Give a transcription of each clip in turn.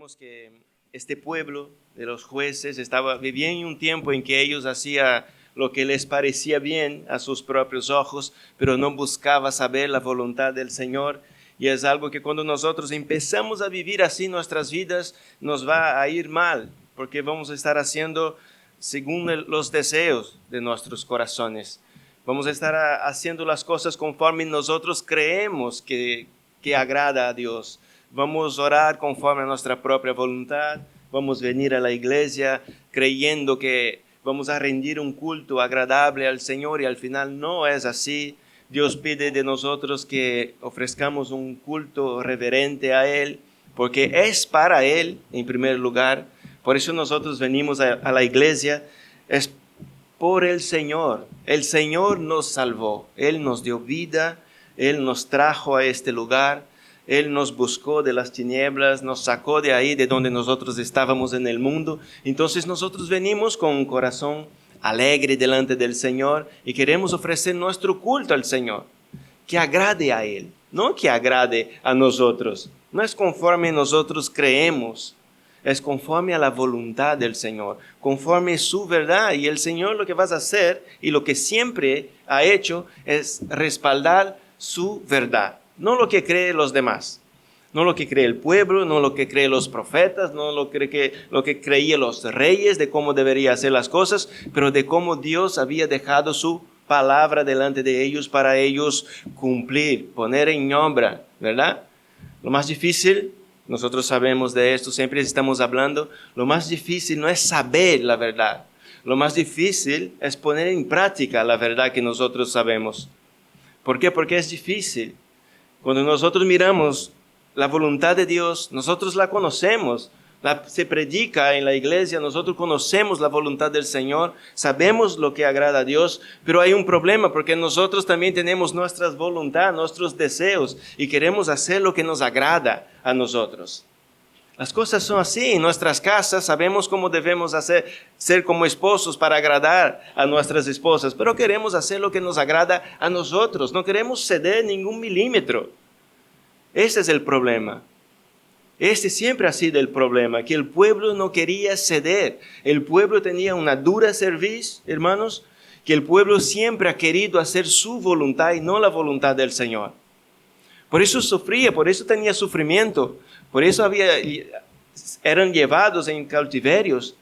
vemos que este pueblo de los jueces vivía en un tiempo en que ellos hacían lo que les parecía bien a sus propios ojos, pero no buscaba saber la voluntad del Señor. Y es algo que cuando nosotros empezamos a vivir así nuestras vidas, nos va a ir mal, porque vamos a estar haciendo según los deseos de nuestros corazones. Vamos a estar haciendo las cosas conforme nosotros creemos que agrada a Dios. Vamos a orar conforme a nuestra propia voluntad. Vamos a venir a la iglesia creyendo que vamos a rendir un culto agradable al Señor y al final no es así. Dios pide de nosotros que ofrezcamos un culto reverente a Él, porque es para Él en primer lugar. Por eso nosotros venimos a la iglesia, es por el Señor. El Señor nos salvó, Él nos dio vida, Él nos trajo a este lugar. Él nos buscó de las tinieblas, nos sacó de ahí, de donde nosotros estábamos en el mundo. Entonces nosotros venimos con un corazón alegre delante del Señor y queremos ofrecer nuestro culto al Señor, que agrade a Él, no que agrade a nosotros. No es conforme nosotros creemos, es conforme a la voluntad del Señor, conforme su verdad. Y el Señor lo que vas a hacer y lo que siempre ha hecho es respaldar su verdad. No lo que creen los demás, no lo que cree el pueblo, no lo que creen los profetas, no lo que creían los reyes de cómo deberían hacer las cosas, pero de cómo Dios había dejado su palabra delante de ellos para ellos cumplir, poner en obra, ¿verdad? Lo más difícil, nosotros sabemos de esto, siempre estamos hablando, lo más difícil no es saber la verdad, lo más difícil es poner en práctica la verdad que nosotros sabemos. ¿Por qué? Porque es difícil. Cuando nosotros miramos la voluntad de Dios, nosotros la conocemos, se predica en la iglesia, nosotros conocemos la voluntad del Señor, sabemos lo que agrada a Dios, pero hay un problema porque nosotros también tenemos nuestras voluntades, nuestros deseos y queremos hacer lo que nos agrada a nosotros. Las cosas son así, en nuestras casas sabemos cómo debemos ser como esposos para agradar a nuestras esposas, pero queremos hacer lo que nos agrada a nosotros, no queremos ceder ningún milímetro. Ese es el problema. Este siempre ha sido el problema, que el pueblo no quería ceder. El pueblo tenía una dura cerviz, hermanos, que el pueblo siempre ha querido hacer su voluntad y no la voluntad del Señor. Por eso sufría, por eso tenía sufrimiento, por eso eran llevados en cautiverios,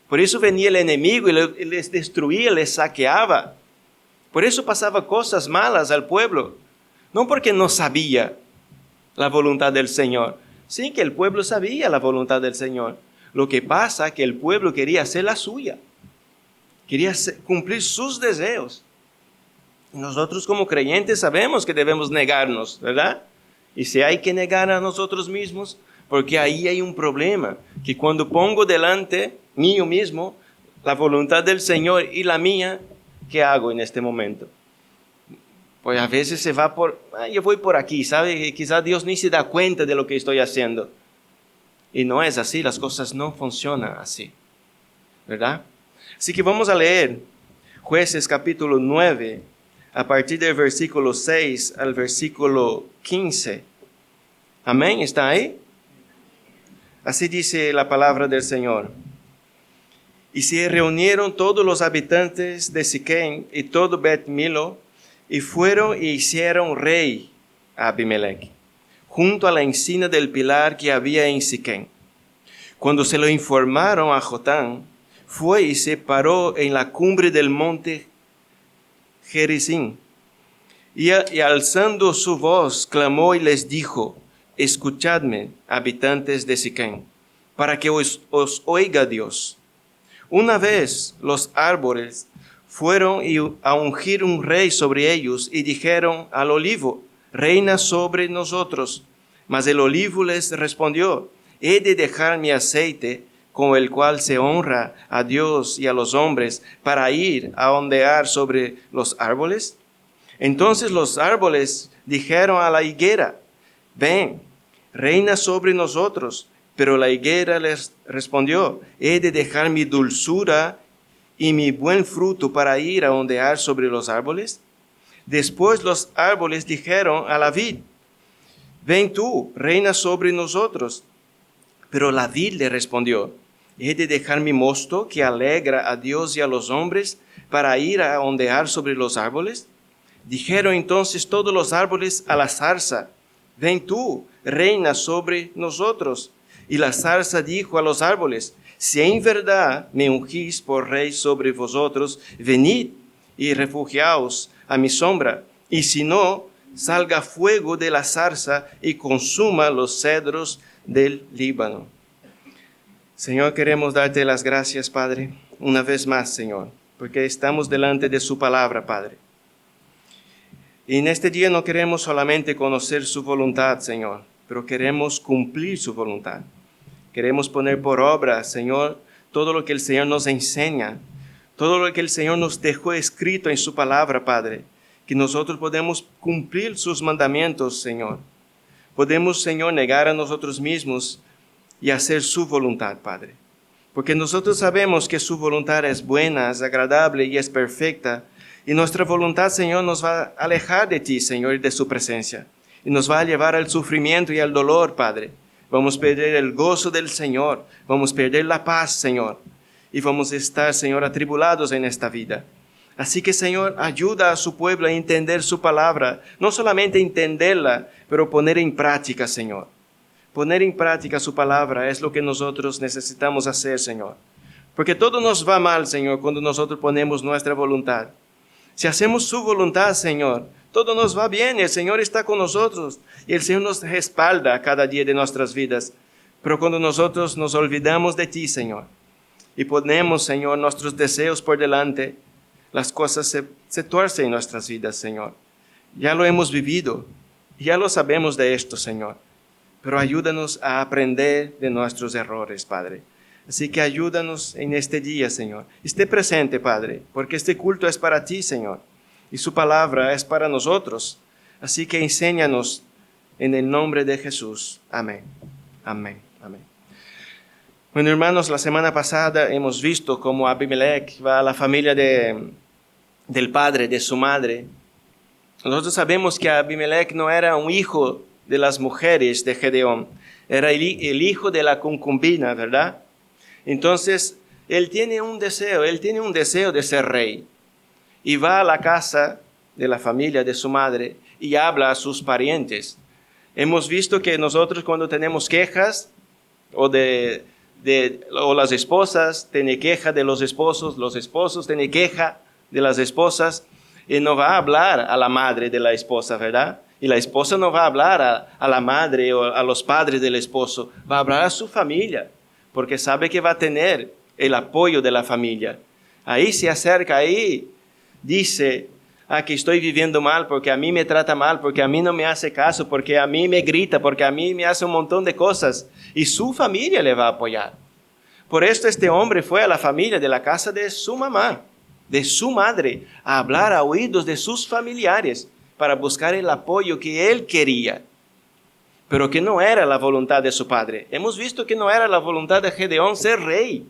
por eso venía el enemigo y les destruía, les saqueaba. Por eso pasaba cosas malas al pueblo, no porque no sabía la voluntad del Señor. Sí que el pueblo sabía la voluntad del Señor. Lo que pasa es que el pueblo quería hacer la suya, quería cumplir sus deseos. Nosotros como creyentes sabemos que debemos negarnos, ¿verdad? Y si hay que negar a nosotros mismos, porque ahí hay un problema, que cuando pongo delante mío mismo la voluntad del Señor y la mía, ¿qué hago en este momento? Pues a veces yo voy por aquí, ¿sabe? Quizás Dios ni se da cuenta de lo que estoy haciendo. Y no es así, las cosas no funcionan así, ¿verdad? Así que vamos a leer Jueces capítulo 9, a partir del versículo 6 al versículo 15. Amén, ¿está ahí? Así dice la palabra del Señor. Y se reunieron todos los habitantes de Siquem y todo Bet-Milo, y fueron y hicieron rey a Abimelech, junto a la encina del pilar que había en Siquem. Cuando se lo informaron a Jotán, fue y se paró en la cumbre del monte Gerizim, y alzando su voz, clamó y les dijo: escuchadme, habitantes de Siquem, para que os oiga Dios. Una vez los árboles fueron a ungir un rey sobre ellos y dijeron al olivo: reina sobre nosotros. Mas el olivo les respondió: he de dejar mi aceite, con el cual se honra a Dios y a los hombres, para ir a ondear sobre los árboles. Entonces los árboles dijeron a la higuera: ven, reina sobre nosotros. Pero la higuera les respondió: he de dejar mi dulzura y mi buen fruto para ir a ondear sobre los árboles. Después los árboles dijeron a la vid: ven tú, reina sobre nosotros. Pero la vid le respondió: ¿he de dejar mi mosto que alegra a Dios y a los hombres para ir a ondear sobre los árboles? Dijeron entonces todos los árboles a la zarza: ven tú, reina sobre nosotros. Y la zarza dijo a los árboles: si en verdad me ungís por rey sobre vosotros, venid y refugiaos a mi sombra. Y si no, salga fuego de la zarza y consuma los cedros del Líbano. Señor, queremos darte las gracias, Padre, una vez más, Señor, porque estamos delante de su palabra, Padre. Y en este día no queremos solamente conocer su voluntad, Señor, pero queremos cumplir su voluntad. Queremos poner por obra, Señor, todo lo que el Señor nos enseña, todo lo que el Señor nos dejó escrito en su palabra, Padre, que nosotros podemos cumplir sus mandamientos, Señor. Podemos, Señor, negar a nosotros mismos y hacer su voluntad, Padre. Porque nosotros sabemos que su voluntad es buena, es agradable y es perfecta. Y nuestra voluntad, Señor, nos va a alejar de ti, Señor, y de su presencia. Y nos va a llevar al sufrimiento y al dolor, Padre. Vamos a perder el gozo del Señor. Vamos a perder la paz, Señor. Y vamos a estar, Señor, atribulados en esta vida. Así que, Señor, ayuda a su pueblo a entender su palabra. No solamente entenderla, pero poner en práctica, Señor. Poner en práctica su palabra es lo que nosotros necesitamos hacer, Señor. Porque todo nos va mal, Señor, cuando nosotros ponemos nuestra voluntad. Si hacemos su voluntad, Señor, todo nos va bien. El Señor está con nosotros y el Señor nos respalda cada día de nuestras vidas. Pero cuando nosotros nos olvidamos de ti, Señor, y ponemos, Señor, nuestros deseos por delante, las cosas se tuercen en nuestras vidas, Señor. Ya lo hemos vivido, ya lo sabemos de esto, Señor. Pero ayúdanos a aprender de nuestros errores, Padre. Así que ayúdanos en este día, Señor. Esté presente, Padre, porque este culto es para ti, Señor. Y su palabra es para nosotros. Así que enséñanos en el nombre de Jesús. Amén. Amén. Amén. Bueno, hermanos, la semana pasada hemos visto cómo Abimelech va a la familia del padre, de su madre. Nosotros sabemos que Abimelech no era un hijo de las mujeres de Gedeón. Era el hijo de la concubina, ¿verdad? Entonces, él tiene un deseo de ser rey. Y va a la casa de la familia de su madre y habla a sus parientes. Hemos visto que nosotros cuando tenemos quejas o las esposas tienen queja de los esposos tienen queja de las esposas, y no va a hablar a la madre de la esposa, ¿verdad? Y la esposa no va a hablar a la madre o a los padres del esposo, va a hablar a su familia, porque sabe que va a tener el apoyo de la familia. Ahí se acerca, ahí dice: que estoy viviendo mal, porque a mí me trata mal, porque a mí no me hace caso, porque a mí me grita, porque a mí me hace un montón de cosas. Y su familia le va a apoyar. Por esto este hombre fue a la familia de la casa de su mamá, de su madre, a hablar a oídos de sus familiares para buscar el apoyo que él quería, pero que no era la voluntad de su padre. Hemos visto que no era la voluntad de Gedeón ser rey.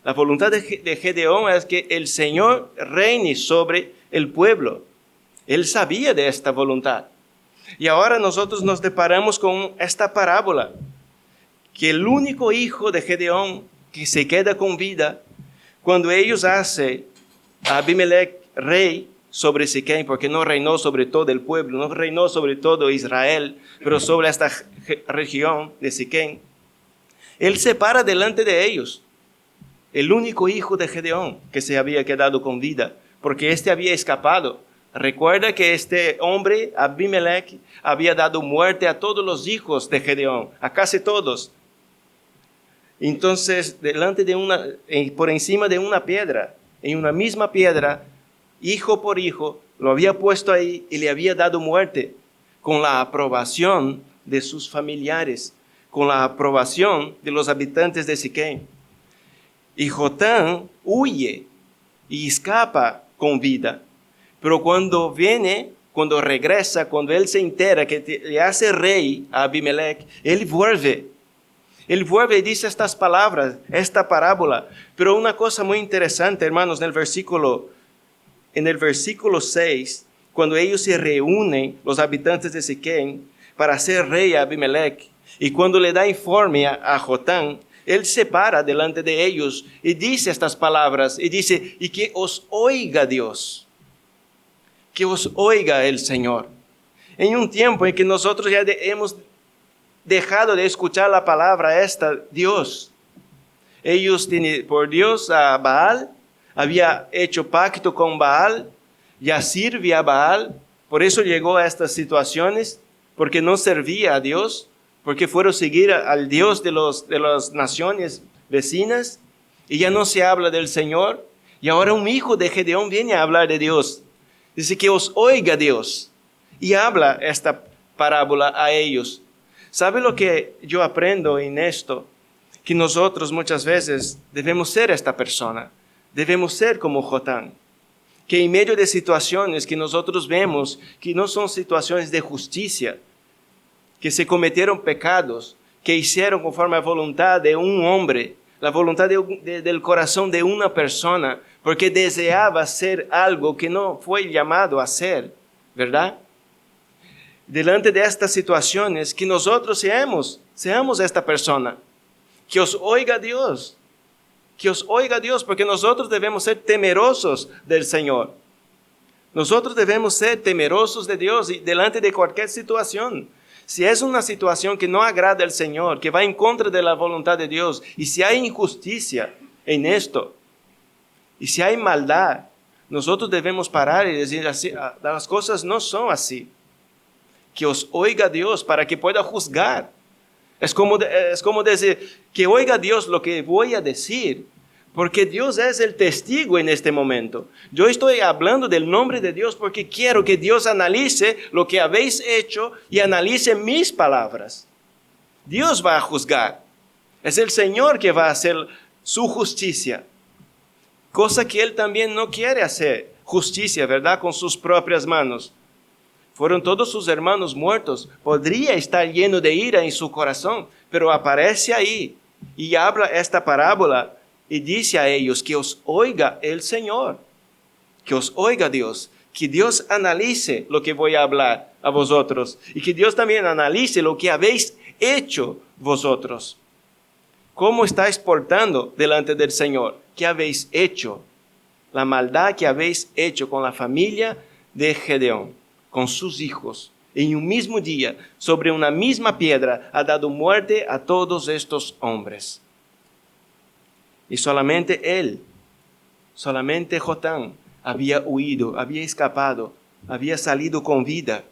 La voluntad de Gedeón es que el Señor reine sobre el pueblo. Él sabía de esta voluntad. Y ahora nosotros nos deparamos con esta parábola, que el único hijo de Gedeón que se queda con vida, cuando ellos hacen a Abimelech rey sobre Siquem, porque no reinó sobre todo el pueblo, no reinó sobre todo Israel, pero sobre esta región de Siquem, él se para delante de ellos, el único hijo de Gedeón que se había quedado con vida, porque este había escapado. Recuerda que este hombre, Abimelech, había dado muerte a todos los hijos de Gedeón, a casi todos. Entonces, por encima de una piedra, en una misma piedra, hijo por hijo, lo había puesto ahí y le había dado muerte, con la aprobación de sus familiares, con la aprobación de los habitantes de Siquem. Y Jotán huye y escapa con vida. Pero cuando regresa, cuando él se entera que le hace rey a Abimelech, él vuelve y dice estas palabras, esta parábola. Pero una cosa muy interesante, hermanos, en el versículo 6, cuando ellos se reúnen, los habitantes de Siquem, para hacer rey a Abimelech, Y cuando le da informe a Jotán, él se para delante de ellos y dice estas palabras, y dice, y que os oiga Dios, que os oiga el Señor. En un tiempo en que nosotros ya hemos dejado de escuchar la palabra esta, Dios. Ellos tienen por Dios a Baal, había hecho pacto con Baal, ya sirve a Baal, por eso llegó a estas situaciones, porque no servía a Dios, porque fueron a seguir al Dios de las naciones vecinas, y ya no se habla del Señor, y ahora un hijo de Gedeón viene a hablar de Dios. Dice que os oiga Dios, y habla esta parábola a ellos. ¿Sabe lo que yo aprendo en esto? Que nosotros muchas veces debemos ser esta persona, debemos ser como Jotán, que en medio de situaciones que nosotros vemos que no son situaciones de justicia, que se cometieron pecados, que hicieron conforme a voluntad de un hombre, la voluntad del corazón de una persona, porque deseaba hacer algo que no fue llamado a hacer, ¿verdad? Delante de estas situaciones, que nosotros seamos esta persona, que os oiga Dios, porque nosotros debemos ser temerosos del Señor. Nosotros debemos ser temerosos de Dios y delante de cualquier situación. Si es una situación que no agrada al Señor, que va en contra de la voluntad de Dios, y si hay injusticia en esto, y si hay maldad, nosotros debemos parar y decir así, las cosas no son así. Que os oiga Dios para que pueda juzgar. Es como decir, que oiga Dios lo que voy a decir, porque Dios es el testigo en este momento. Yo estoy hablando del nombre de Dios porque quiero que Dios analice lo que habéis hecho y analice mis palabras. Dios va a juzgar. Es el Señor que va a hacer su justicia, cosa que Él también no quiere hacer justicia, ¿verdad? Con sus propias manos. Fueron todos sus hermanos muertos. Podría estar lleno de ira en su corazón, pero aparece ahí y habla esta parábola y dice a ellos que os oiga el Señor, que os oiga Dios, que Dios analice lo que voy a hablar a vosotros y que Dios también analice lo que habéis hecho vosotros. ¿Cómo estáis portando delante del Señor? ¿Qué habéis hecho? La maldad que habéis hecho con la familia de Gedeón, con sus hijos, en un mismo día, sobre una misma piedra, ha dado muerte a todos estos hombres. Y solamente él, solamente Jotán, había huido, había escapado, había salido con vida.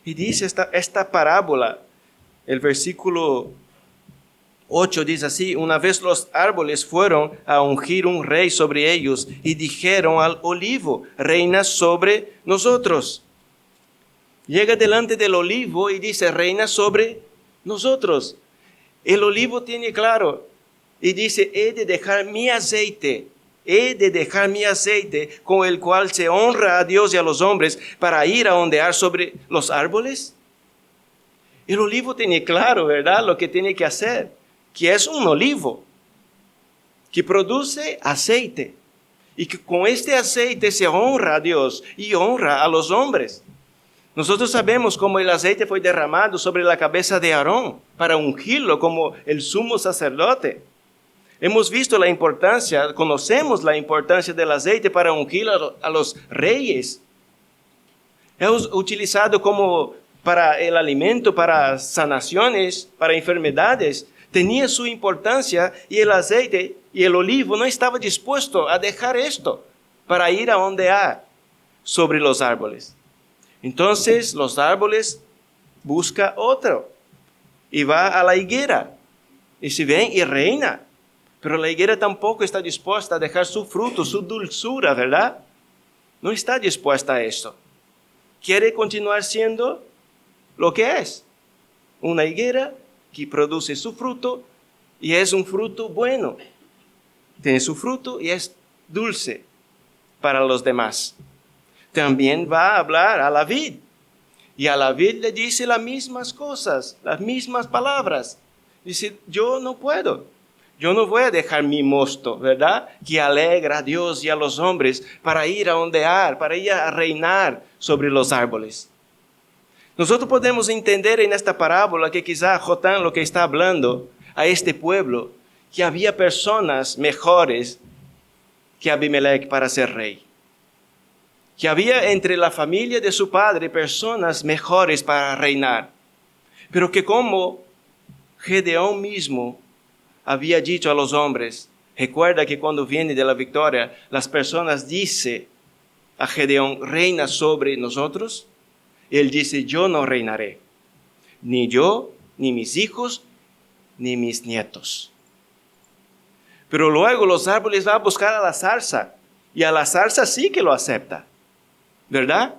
Y dice esta parábola, el versículo 8 dice así: una vez los árboles fueron a ungir un rey sobre ellos y dijeron al olivo, reina sobre nosotros. Llega delante del olivo y dice, reina sobre nosotros. El olivo tiene claro y dice, he de dejar mi aceite con el cual se honra a Dios y a los hombres para ir a ondear sobre los árboles. El olivo tiene claro, ¿verdad?, lo que tiene que hacer, que es un olivo que produce aceite y que con este aceite se honra a Dios y honra a los hombres. Nosotros sabemos cómo el aceite fue derramado sobre la cabeza de Aarón para ungirlo como el sumo sacerdote. Hemos visto la importancia, conocemos la importancia del aceite para ungir a los reyes. Es utilizado como para el alimento, para sanaciones, para enfermedades. Tenía su importancia y el aceite y el olivo no estaba dispuesto a dejar esto para ir a ondear sobre los árboles. Entonces los árboles buscan otro y va a la higuera y se ven y reina. Pero la higuera tampoco está dispuesta a dejar su fruto, su dulzura, ¿verdad? No está dispuesta a esto. Quiere continuar siendo lo que es. Una higuera que produce su fruto y es un fruto bueno. Tiene su fruto y es dulce para los demás. También va a hablar a la vid. Y a la vid le dice las mismas cosas, las mismas palabras. Dice, yo no puedo. Yo no voy a dejar mi mosto, ¿verdad?, que alegra a Dios y a los hombres para ir a ondear, para ir a reinar sobre los árboles. Nosotros podemos entender en esta parábola que quizá Jotán lo que está hablando a este pueblo, que había personas mejores que Abimelech para ser rey. Que había entre la familia de su padre personas mejores para reinar. Pero que como Gedeón mismo había dicho a los hombres, recuerda que cuando viene de la victoria, las personas dicen a Gedeón, reina sobre nosotros. Él dice, yo no reinaré, ni yo, ni mis hijos, ni mis nietos. Pero luego los árboles van a buscar a la zarza, y a la zarza sí que lo acepta, ¿verdad?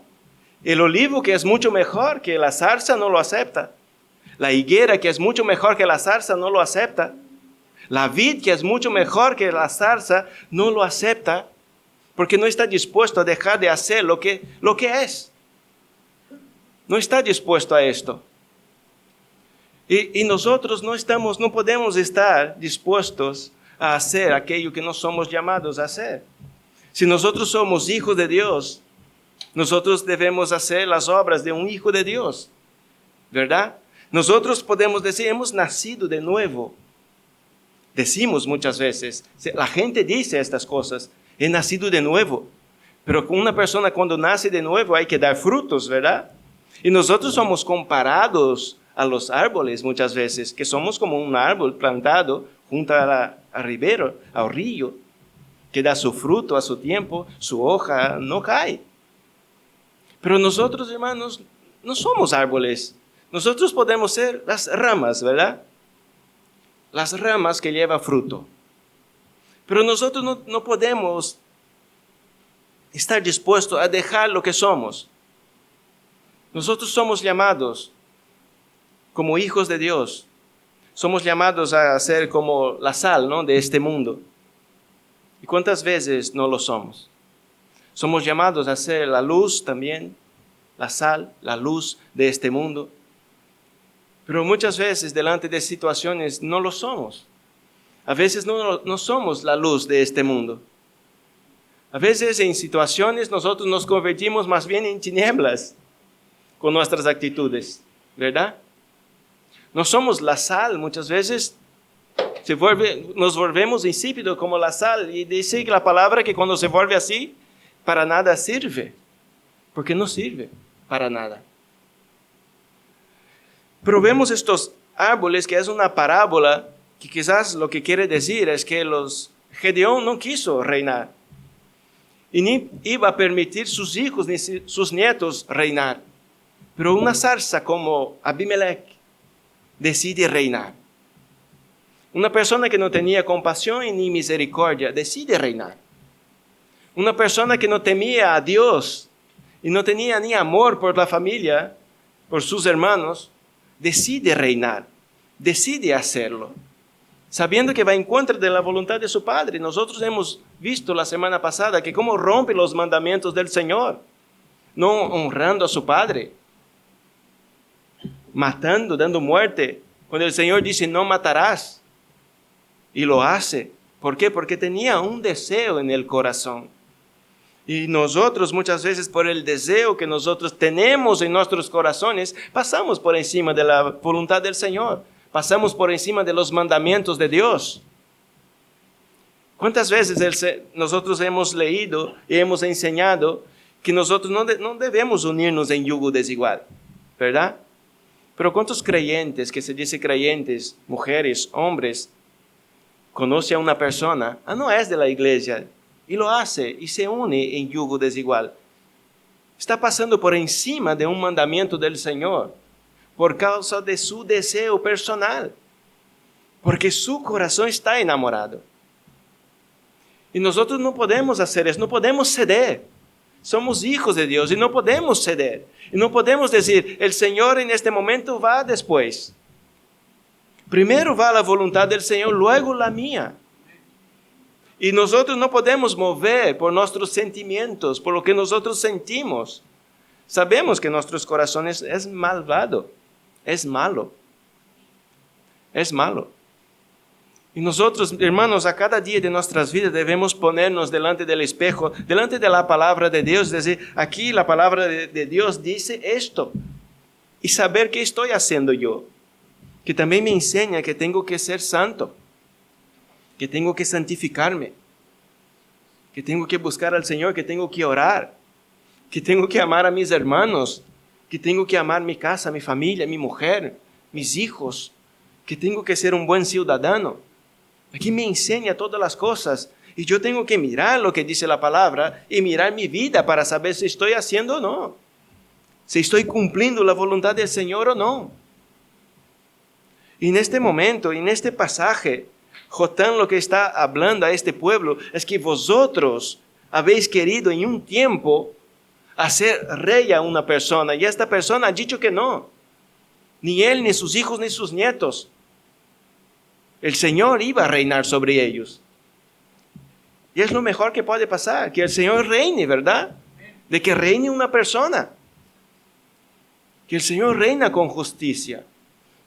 El olivo, que es mucho mejor que la zarza, no lo acepta. La higuera, que es mucho mejor que la zarza, no lo acepta. La vid, que es mucho mejor que la zarza, no lo acepta, porque no está dispuesto a dejar de hacer lo que es. No está dispuesto a esto. Y nosotros no podemos estar dispuestos a hacer aquello que no somos llamados a hacer. Si nosotros somos hijos de Dios, nosotros debemos hacer las obras de un hijo de Dios, ¿verdad? Nosotros podemos decir, hemos nacido de nuevo. Decimos muchas veces, la gente dice estas cosas, he nacido de nuevo. Pero con una persona cuando nace de nuevo hay que dar frutos, ¿verdad? Y nosotros somos comparados a los árboles muchas veces, que somos como un árbol plantado junto al río, que da su fruto a su tiempo, su hoja no cae. Pero nosotros, hermanos, no somos árboles. Nosotros podemos ser las ramas, ¿verdad? Las ramas que llevan fruto. Pero nosotros no podemos estar dispuestos a dejar lo que somos. Nosotros somos llamados como hijos de Dios. Somos llamados a ser como la sal, ¿no?, de este mundo. ¿Y cuántas veces no lo somos? Somos llamados a ser la luz también, la sal, la luz de este mundo. Pero muchas veces delante de situaciones no lo somos. A veces no somos la luz de este mundo. A veces en situaciones nosotros nos convertimos más bien en tinieblas con nuestras actitudes, ¿verdad? No somos la sal, muchas veces nos volvemos insípidos como la sal. Y dice que la palabra que cuando se vuelve así, para nada sirve, porque no sirve para nada. Pero vemos estos árboles, que es una parábola, que quizás lo que quiere decir es que Gedeón no quiso reinar, y ni iba a permitir sus hijos ni sus nietos reinar. Pero una zarza como Abimelech decide reinar. Una persona que no tenía compasión ni misericordia decide reinar. Una persona que no temía a Dios y no tenía ni amor por la familia, por sus hermanos, decide reinar, decide hacerlo, sabiendo que va en contra de la voluntad de su padre. Nosotros hemos visto la semana pasada que cómo rompe los mandamientos del Señor, no honrando a su padre, matando, dando muerte, cuando el Señor dice no matarás, y lo hace. ¿Por qué? Porque tenía un deseo en el corazón. Y nosotros muchas veces, por el deseo que nosotros tenemos en nuestros corazones, pasamos por encima de la voluntad del Señor, pasamos por encima de los mandamientos de Dios. ¿Cuántas veces nosotros hemos leído y hemos enseñado que nosotros no debemos unirnos en yugo desigual, ¿verdad? Pero ¿cuántos creyentes, que se dice creyentes, mujeres, hombres, conoce a una persona, no es de la iglesia, y lo hace y se une en yugo desigual? Está pasando por encima de un mandamiento del Señor por causa de su deseo personal, porque su corazón está enamorado. Y nosotros no podemos hacer eso, no podemos ceder. Somos hijos de Dios y no podemos ceder. Y no podemos decir, el Señor en este momento va después. Primero va la voluntad del Señor, luego la mía. Y nosotros no podemos mover por nuestros sentimientos, por lo que nosotros sentimos. Sabemos que nuestros corazones es malvado, es malo. Es malo. Y nosotros, hermanos, a cada día de nuestras vidas debemos ponernos delante del espejo, delante de la palabra de Dios, decir, aquí la palabra de Dios dice esto. y saber qué estoy haciendo yo, que también me enseña que tengo que ser santo, que tengo que santificarme, que tengo que buscar al Señor, que tengo que orar, que tengo que amar a mis hermanos, que tengo que amar mi casa, mi familia, mi mujer, mis hijos, que tengo que ser un buen ciudadano. Aquí me enseña todas las cosas y yo tengo que mirar lo que dice la palabra y mirar mi vida para saber si estoy haciendo o no, si estoy cumpliendo la voluntad del Señor o no. Y en este momento, en este pasaje, Jotán lo que está hablando a este pueblo es que vosotros habéis querido en un tiempo hacer rey a una persona y esta persona ha dicho que no. Ni él, ni sus hijos, ni sus nietos. El Señor iba a reinar sobre ellos. Y es lo mejor que puede pasar, que el Señor reine, ¿verdad? De que reine una persona. Que el Señor reina con justicia.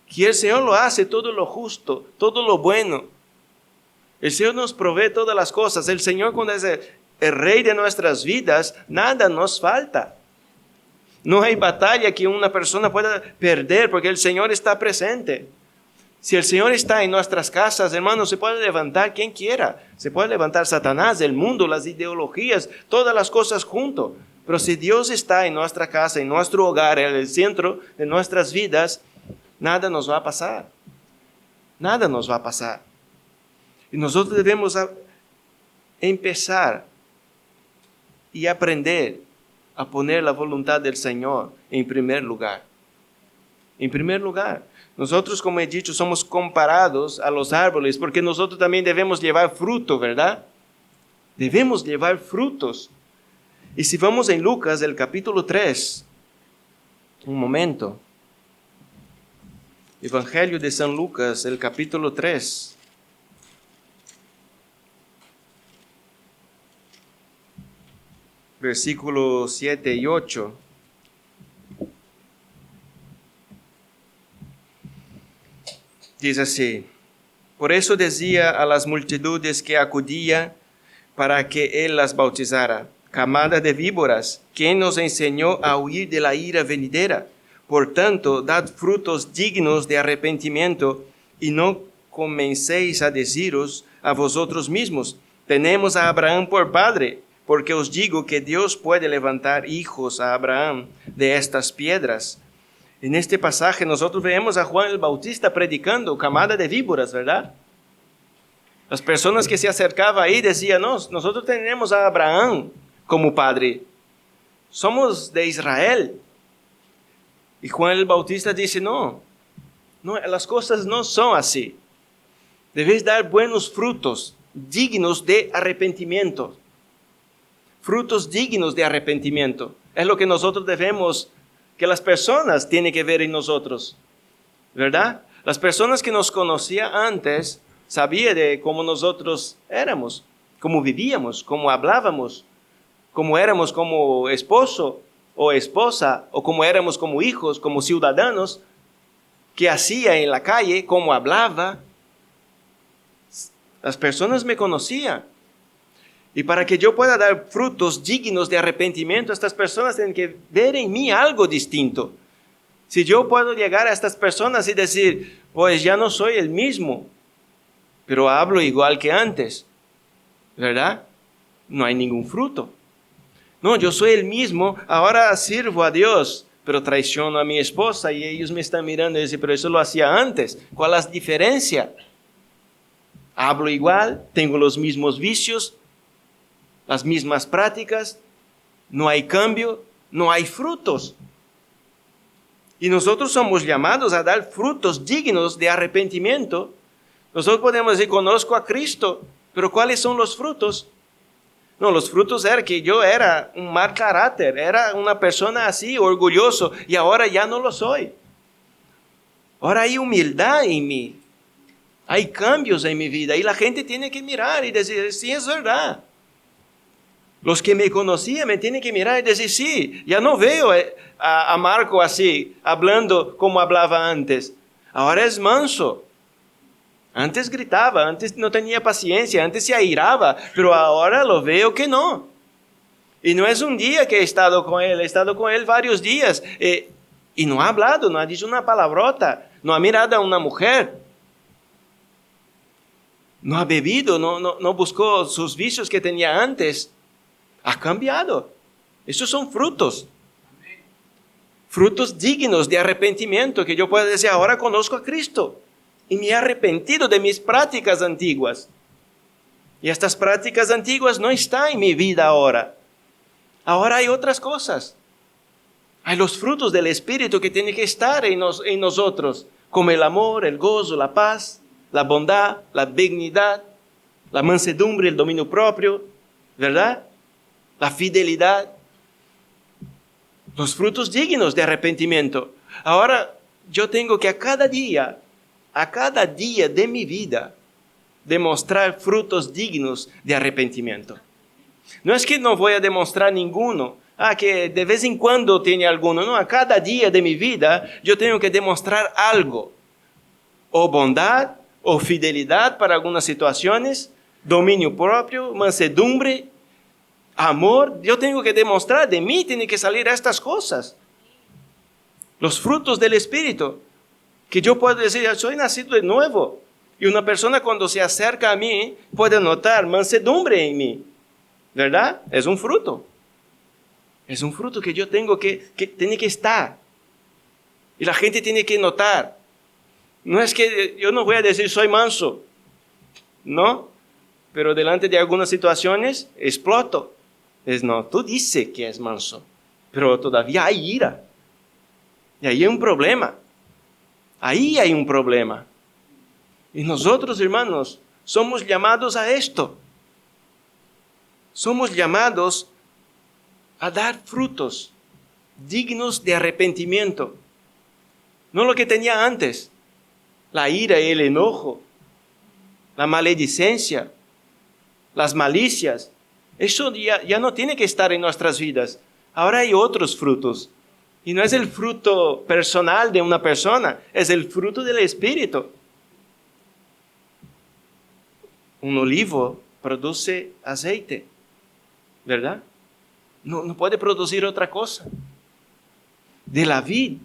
Que el Señor lo hace todo lo justo, todo lo bueno. El Señor nos provee todas las cosas. El Señor, cuando es el Rey de nuestras vidas, nada nos falta. No hay batalla que una persona pueda perder porque el Señor está presente. Si el Señor está en nuestras casas, hermanos, se puede levantar quien quiera. Se puede levantar Satanás, el mundo, las ideologías, todas las cosas juntos. Pero si Dios está en nuestra casa, en nuestro hogar, en el centro de nuestras vidas, nada nos va a pasar. Nada nos va a pasar. Y nosotros debemos empezar y aprender a poner la voluntad del Señor en primer lugar. En primer lugar. Nosotros, como he dicho, somos comparados a los árboles porque nosotros también debemos llevar fruto, ¿verdad? Debemos llevar frutos. Y si vamos en Lucas, el capítulo 3, un momento. Evangelio de San Lucas, el capítulo 3. Versículos 7 y 8. Dice así: por eso decía a las multitudes que acudía para que él las bautizara: camada de víboras, ¿quién nos enseñó a huir de la ira venidera? Por tanto, dad frutos dignos de arrepentimiento y no comencéis a deciros a vosotros mismos: tenemos a Abraham por padre. Porque os digo que Dios puede levantar hijos a Abraham de estas piedras. En este pasaje nosotros vemos a Juan el Bautista predicando, camada de víboras, ¿verdad? Las personas que se acercaban ahí decían: no, nosotros tenemos a Abraham como padre. Somos de Israel. Y Juan el Bautista dice: no, las cosas no son así. Debéis dar buenos frutos, dignos de arrepentimiento. Frutos dignos de arrepentimiento. Es lo que nosotros debemos, que las personas tienen que ver en nosotros, ¿verdad? Las personas que nos conocían antes sabían de cómo nosotros éramos, cómo vivíamos, cómo hablábamos, cómo éramos como esposo o esposa, o cómo éramos como hijos, como ciudadanos, qué hacía en la calle, cómo hablaba. Las personas me conocían. Y para que yo pueda dar frutos dignos de arrepentimiento, estas personas tienen que ver en mí algo distinto. Si yo puedo llegar a estas personas y decir: pues ya no soy el mismo, pero hablo igual que antes, ¿verdad? No hay ningún fruto. No, yo soy el mismo, ahora sirvo a Dios, pero traiciono a mi esposa y ellos me están mirando y dicen: pero eso lo hacía antes. ¿Cuál es la diferencia? Hablo igual, tengo los mismos vicios, las mismas prácticas, no hay cambio, no hay frutos. Y nosotros somos llamados a dar frutos dignos de arrepentimiento. Nosotros podemos decir: conozco a Cristo, pero ¿cuáles son los frutos? No, los frutos eran que yo era un mal carácter, era una persona así, orgulloso, y ahora ya no lo soy. Ahora hay humildad en mí, hay cambios en mi vida, y la gente tiene que mirar y decir: sí, es verdad. Los que me conocían me tienen que mirar y decir: sí, ya no veo a Marco así, hablando como hablaba antes. Ahora es manso. Antes gritaba, antes no tenía paciencia, antes se airaba, pero ahora lo veo que no. Y no es un día que he estado con él varios días. Y no ha hablado, no ha dicho una palabrota, no ha mirado a una mujer, no ha bebido, no buscó sus vicios que tenía antes. Ha cambiado. Esos son frutos. Frutos dignos de arrepentimiento, que yo pueda decir, ahora conozco a Cristo y me he arrepentido de mis prácticas antiguas. Y estas prácticas antiguas no están en mi vida ahora. Ahora hay otras cosas. Hay los frutos del Espíritu que tienen que estar en nosotros, como el amor, el gozo, la paz, la bondad, la benignidad, la mansedumbre, el dominio propio, ¿verdad? La fidelidad. Los frutos dignos de arrepentimiento. Ahora yo tengo que a cada día de mi vida, demostrar frutos dignos de arrepentimiento. No es que no voy a demostrar ninguno, que de vez en cuando tiene alguno. No, a cada día de mi vida yo tengo que demostrar algo. O bondad, o fidelidad para algunas situaciones, dominio propio, mansedumbre, amor. Yo tengo que demostrar, de mí tienen que salir estas cosas. Los frutos del Espíritu. Que yo puedo decir, soy nacido de nuevo. Y una persona cuando se acerca a mí puede notar mansedumbre en mí. ¿Verdad? Es un fruto. Es un fruto que yo tengo que tiene que estar. Y la gente tiene que notar. No es que yo no voy a decir soy manso. No. Pero delante de algunas situaciones exploto. No, tú dices que es manso. Pero todavía hay ira. Y ahí hay un problema. Ahí hay un problema. Y nosotros, hermanos, somos llamados a esto. Somos llamados a dar frutos dignos de arrepentimiento. No lo que tenía antes. La ira y el enojo. La maledicencia. Las malicias. Eso ya no tiene que estar en nuestras vidas. Ahora hay otros frutos. Y no es el fruto personal de una persona. Es el fruto del Espíritu. Un olivo produce aceite, ¿verdad? No puede producir otra cosa. De la vid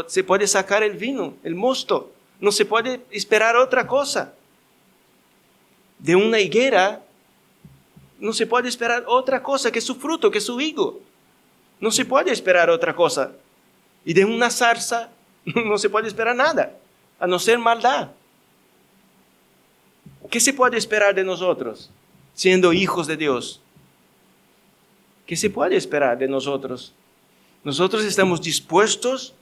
se puede sacar el vino, el mosto. No se puede esperar otra cosa. De una higuera no se puede esperar otra cosa que su fruto, que su higo. No se puede esperar otra cosa. Y de una zarza no se puede esperar nada, a no ser maldad. ¿Qué se puede esperar de nosotros, siendo hijos de Dios? ¿Qué se puede esperar de nosotros? Nosotros estamos dispuestos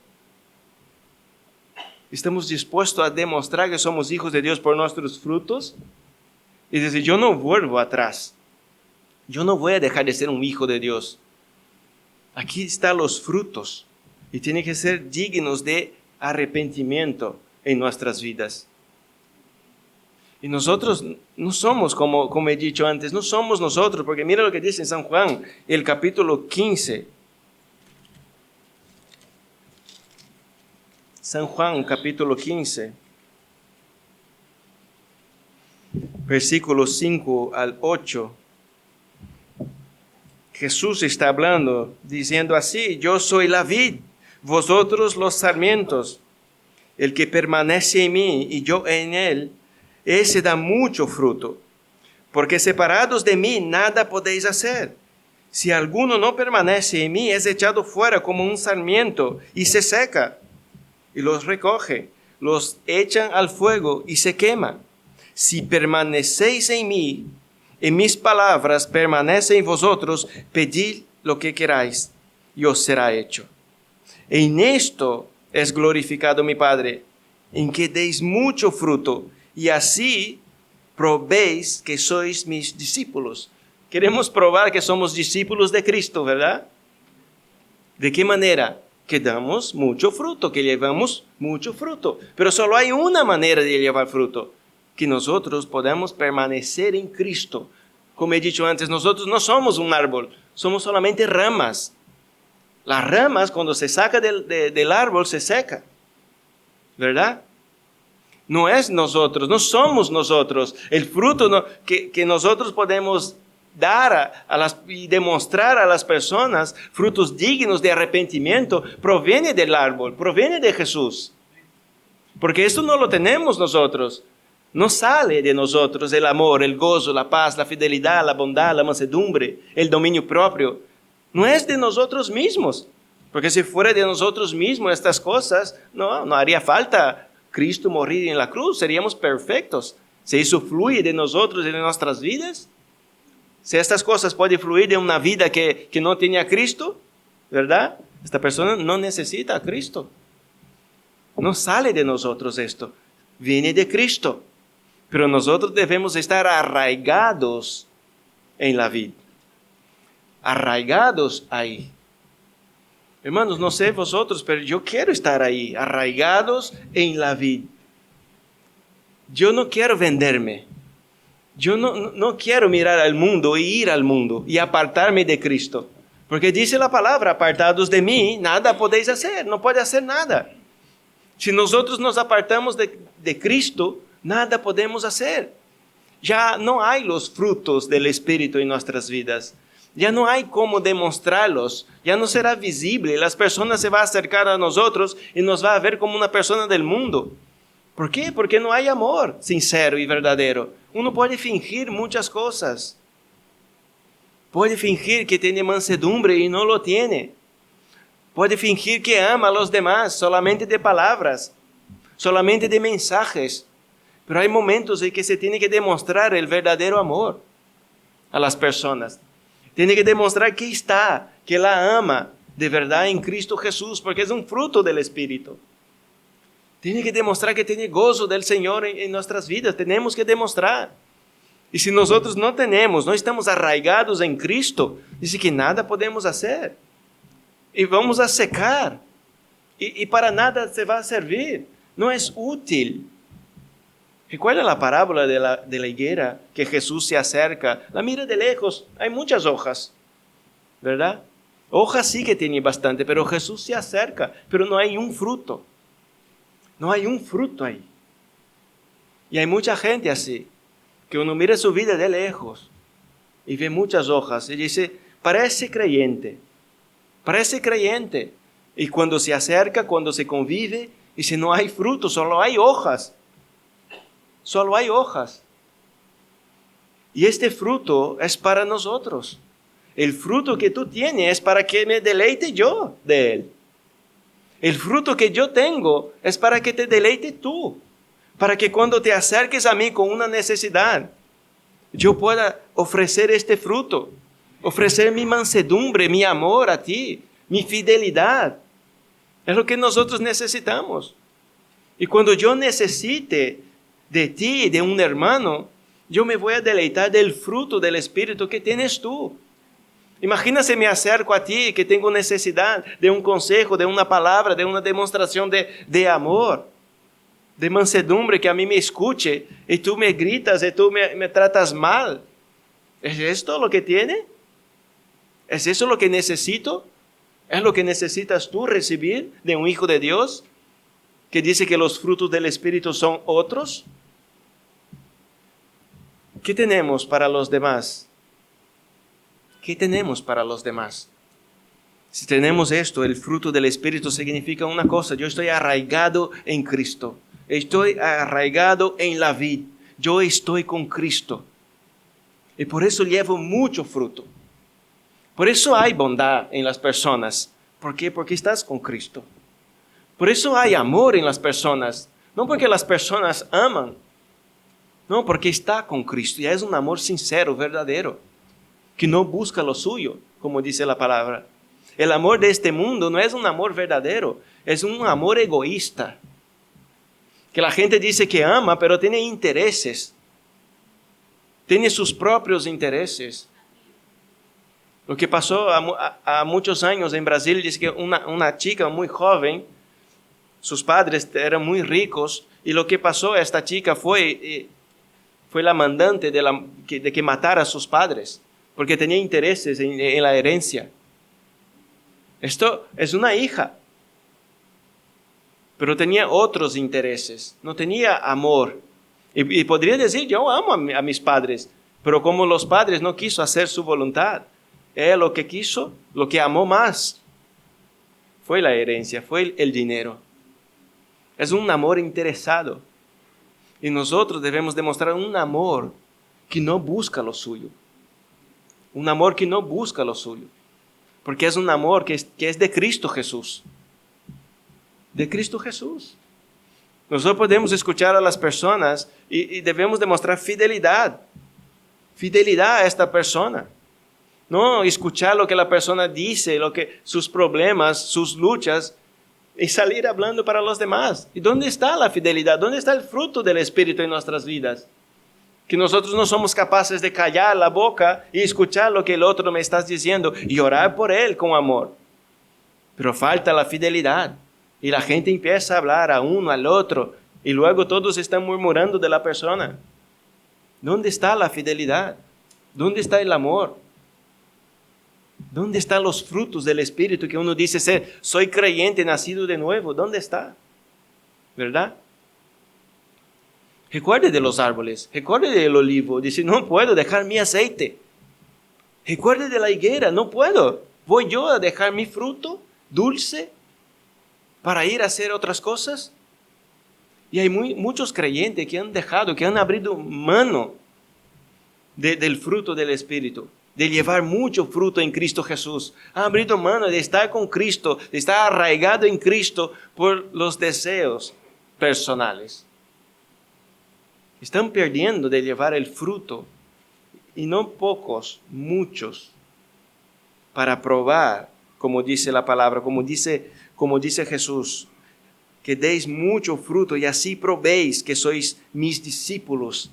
a demostrar que somos hijos de Dios por nuestros frutos. Y decir, yo no vuelvo atrás. Yo no voy a dejar de ser un hijo de Dios. Aquí están los frutos. Y tienen que ser dignos de arrepentimiento en nuestras vidas. Y nosotros no somos, como he dicho antes, no somos nosotros, porque mira lo que dice en San Juan, el capítulo 15. San Juan, capítulo 15, versículos 5 al 8. Jesús está hablando, diciendo así, yo soy la vid, vosotros los sarmientos. El que permanece en mí y yo en él, ese da mucho fruto, porque separados de mí nada podéis hacer. Si alguno no permanece en mí, es echado fuera como un sarmiento y se seca, y los recoge, los echan al fuego y se quema. Si permanecéis en mí, en mis palabras permanecen en vosotros, pedid lo que queráis, y os será hecho. En esto es glorificado mi Padre, en que deis mucho fruto, y así probéis que sois mis discípulos. Queremos probar que somos discípulos de Cristo, ¿verdad? ¿De qué manera? Que damos mucho fruto, que llevamos mucho fruto. Pero solo hay una manera de llevar fruto, que nosotros podamos permanecer en Cristo. Como he dicho antes, nosotros no somos un árbol, somos solamente ramas. Las ramas, cuando se saca del árbol, se seca, ¿verdad? No es nosotros, no somos nosotros. El fruto que nosotros podemos dar y demostrar a las personas frutos dignos de arrepentimiento proviene del árbol, proviene de Jesús. Porque esto no lo tenemos nosotros. No sale de nosotros el amor, el gozo, la paz, la fidelidad, la bondad, la mansedumbre, el dominio propio. No es de nosotros mismos. Porque si fuera de nosotros mismos estas cosas, no haría falta Cristo morir en la cruz. Seríamos perfectos. Si eso fluye de nosotros y de nuestras vidas, si estas cosas pueden fluir de una vida que no tiene a Cristo, ¿verdad? Esta persona no necesita a Cristo. No sale de nosotros esto. Viene de Cristo. Pero nosotros debemos estar arraigados en la vida. Arraigados ahí. Hermanos, no sé vosotros, pero yo quiero estar ahí, arraigados en la vida. Yo no quiero venderme. Yo no quiero mirar al mundo y ir al mundo y apartarme de Cristo. Porque dice la palabra, apartados de mí, nada podéis hacer, no puede hacer nada. Si nosotros nos apartamos de Cristo, nada podemos hacer. Ya no hay los frutos del Espíritu en nuestras vidas. Ya no hay cómo demostrarlos. Ya no será visible. Las personas se van a acercar a nosotros y nos va a ver como una persona del mundo. ¿Por qué? Porque no hay amor sincero y verdadero. Uno puede fingir muchas cosas. Puede fingir que tiene mansedumbre y no lo tiene. Puede fingir que ama a los demás solamente de palabras, solamente de mensajes. Pero hay momentos en que se tiene que demostrar el verdadero amor a las personas. Tiene que demostrar que la ama de verdad en Cristo Jesús, porque es un fruto del Espíritu. Tiene que demostrar que tiene gozo del Señor en nuestras vidas. Tenemos que demostrar. Y si nosotros no estamos arraigados en Cristo, dice que nada podemos hacer. Y vamos a secar. Y para nada se va a servir. No es útil. Recuerda la parábola de la higuera, que Jesús se acerca. La mira de lejos. Hay muchas hojas, ¿verdad? Hojas sí que tiene bastante, pero Jesús se acerca. Pero no hay un fruto. No hay un fruto ahí. Y hay mucha gente así, que uno mira su vida de lejos y ve muchas hojas y dice, parece creyente. Y cuando se acerca, cuando se convive, dice, no hay fruto, solo hay hojas. Solo hay hojas. Y este fruto es para nosotros. El fruto que tú tienes es para que me deleite yo de él. El fruto que yo tengo es para que te deleite tú. Para que cuando te acerques a mí con una necesidad, yo pueda ofrecer este fruto. Ofrecer mi mansedumbre, mi amor a ti, mi fidelidad. Es lo que nosotros necesitamos. Y cuando yo necesite de ti, de un hermano, yo me voy a deleitar del fruto del Espíritu que tienes tú. Imagina si me acerco a ti que tengo necesidad de un consejo, de una palabra, de una demostración de amor, de mansedumbre, que a mí me escuche y tú me gritas y tú me tratas mal. ¿Es esto lo que tiene? ¿Es eso lo que necesito? ¿Es lo que necesitas tú recibir de un hijo de Dios que dice que los frutos del Espíritu son otros? ¿Qué tenemos para los demás? ¿Qué tenemos para los demás? Si tenemos esto, el fruto del Espíritu significa una cosa: yo estoy arraigado en Cristo. Estoy arraigado en la vid. Yo estoy con Cristo. Y por eso llevo mucho fruto. Por eso hay bondad en las personas. ¿Por qué? Porque estás con Cristo. Por eso hay amor en las personas. No porque las personas aman. No, porque está con Cristo. Y es un amor sincero, verdadero, que no busca lo suyo, como dice la palabra. El amor de este mundo no es un amor verdadero. Es un amor egoísta. Que la gente dice que ama, pero tiene intereses. Tiene sus propios intereses. Lo que pasó a muchos años en Brasil, dice que una chica muy joven, sus padres eran muy ricos, y lo que pasó a esta chica fue la mandante de que matara a sus padres, porque tenía intereses en la herencia. Esto es una hija, pero tenía otros intereses, no tenía amor. Y podría decir, yo amo a mis padres, Pero como los padres no quiso hacer su voluntad, él lo que quiso, lo que amó más, fue la herencia, fue el dinero. Es un amor interesado. Y nosotros debemos demostrar un amor que no busca lo suyo. Un amor que no busca lo suyo. Porque es un amor que es de Cristo Jesús. De Cristo Jesús. Nosotros podemos escuchar a las personas y debemos demostrar fidelidad. Fidelidad a esta persona. No escuchar lo que la persona dice, sus problemas, sus luchas, y salir hablando para los demás. ¿Y dónde está la fidelidad? ¿Dónde está el fruto del Espíritu en nuestras vidas? Que nosotros no somos capaces de callar la boca y escuchar lo que el otro me está diciendo y orar por él con amor. Pero falta la fidelidad. Y la gente empieza a hablar a uno, al otro, y luego todos están murmurando de la persona. ¿Dónde está la fidelidad? ¿Dónde está el amor? ¿Dónde están los frutos del Espíritu que uno dice ser, soy creyente, nacido de nuevo? ¿Dónde está? ¿Verdad? Recuerde de los árboles, recuerde del olivo. Dice, no puedo dejar mi aceite. Recuerde de la higuera, no puedo. ¿Voy yo a dejar mi fruto dulce para ir a hacer otras cosas? Y hay muchos creyentes que han dejado, que han abrido mano del fruto del Espíritu, de llevar mucho fruto en Cristo Jesús. Han abrido mano de estar con Cristo, de estar arraigado en Cristo por los deseos personales. Están perdiendo de llevar el fruto, y no pocos, muchos, para probar, como dice la palabra, como dice Jesús, que deis mucho fruto y así probéis que sois mis discípulos.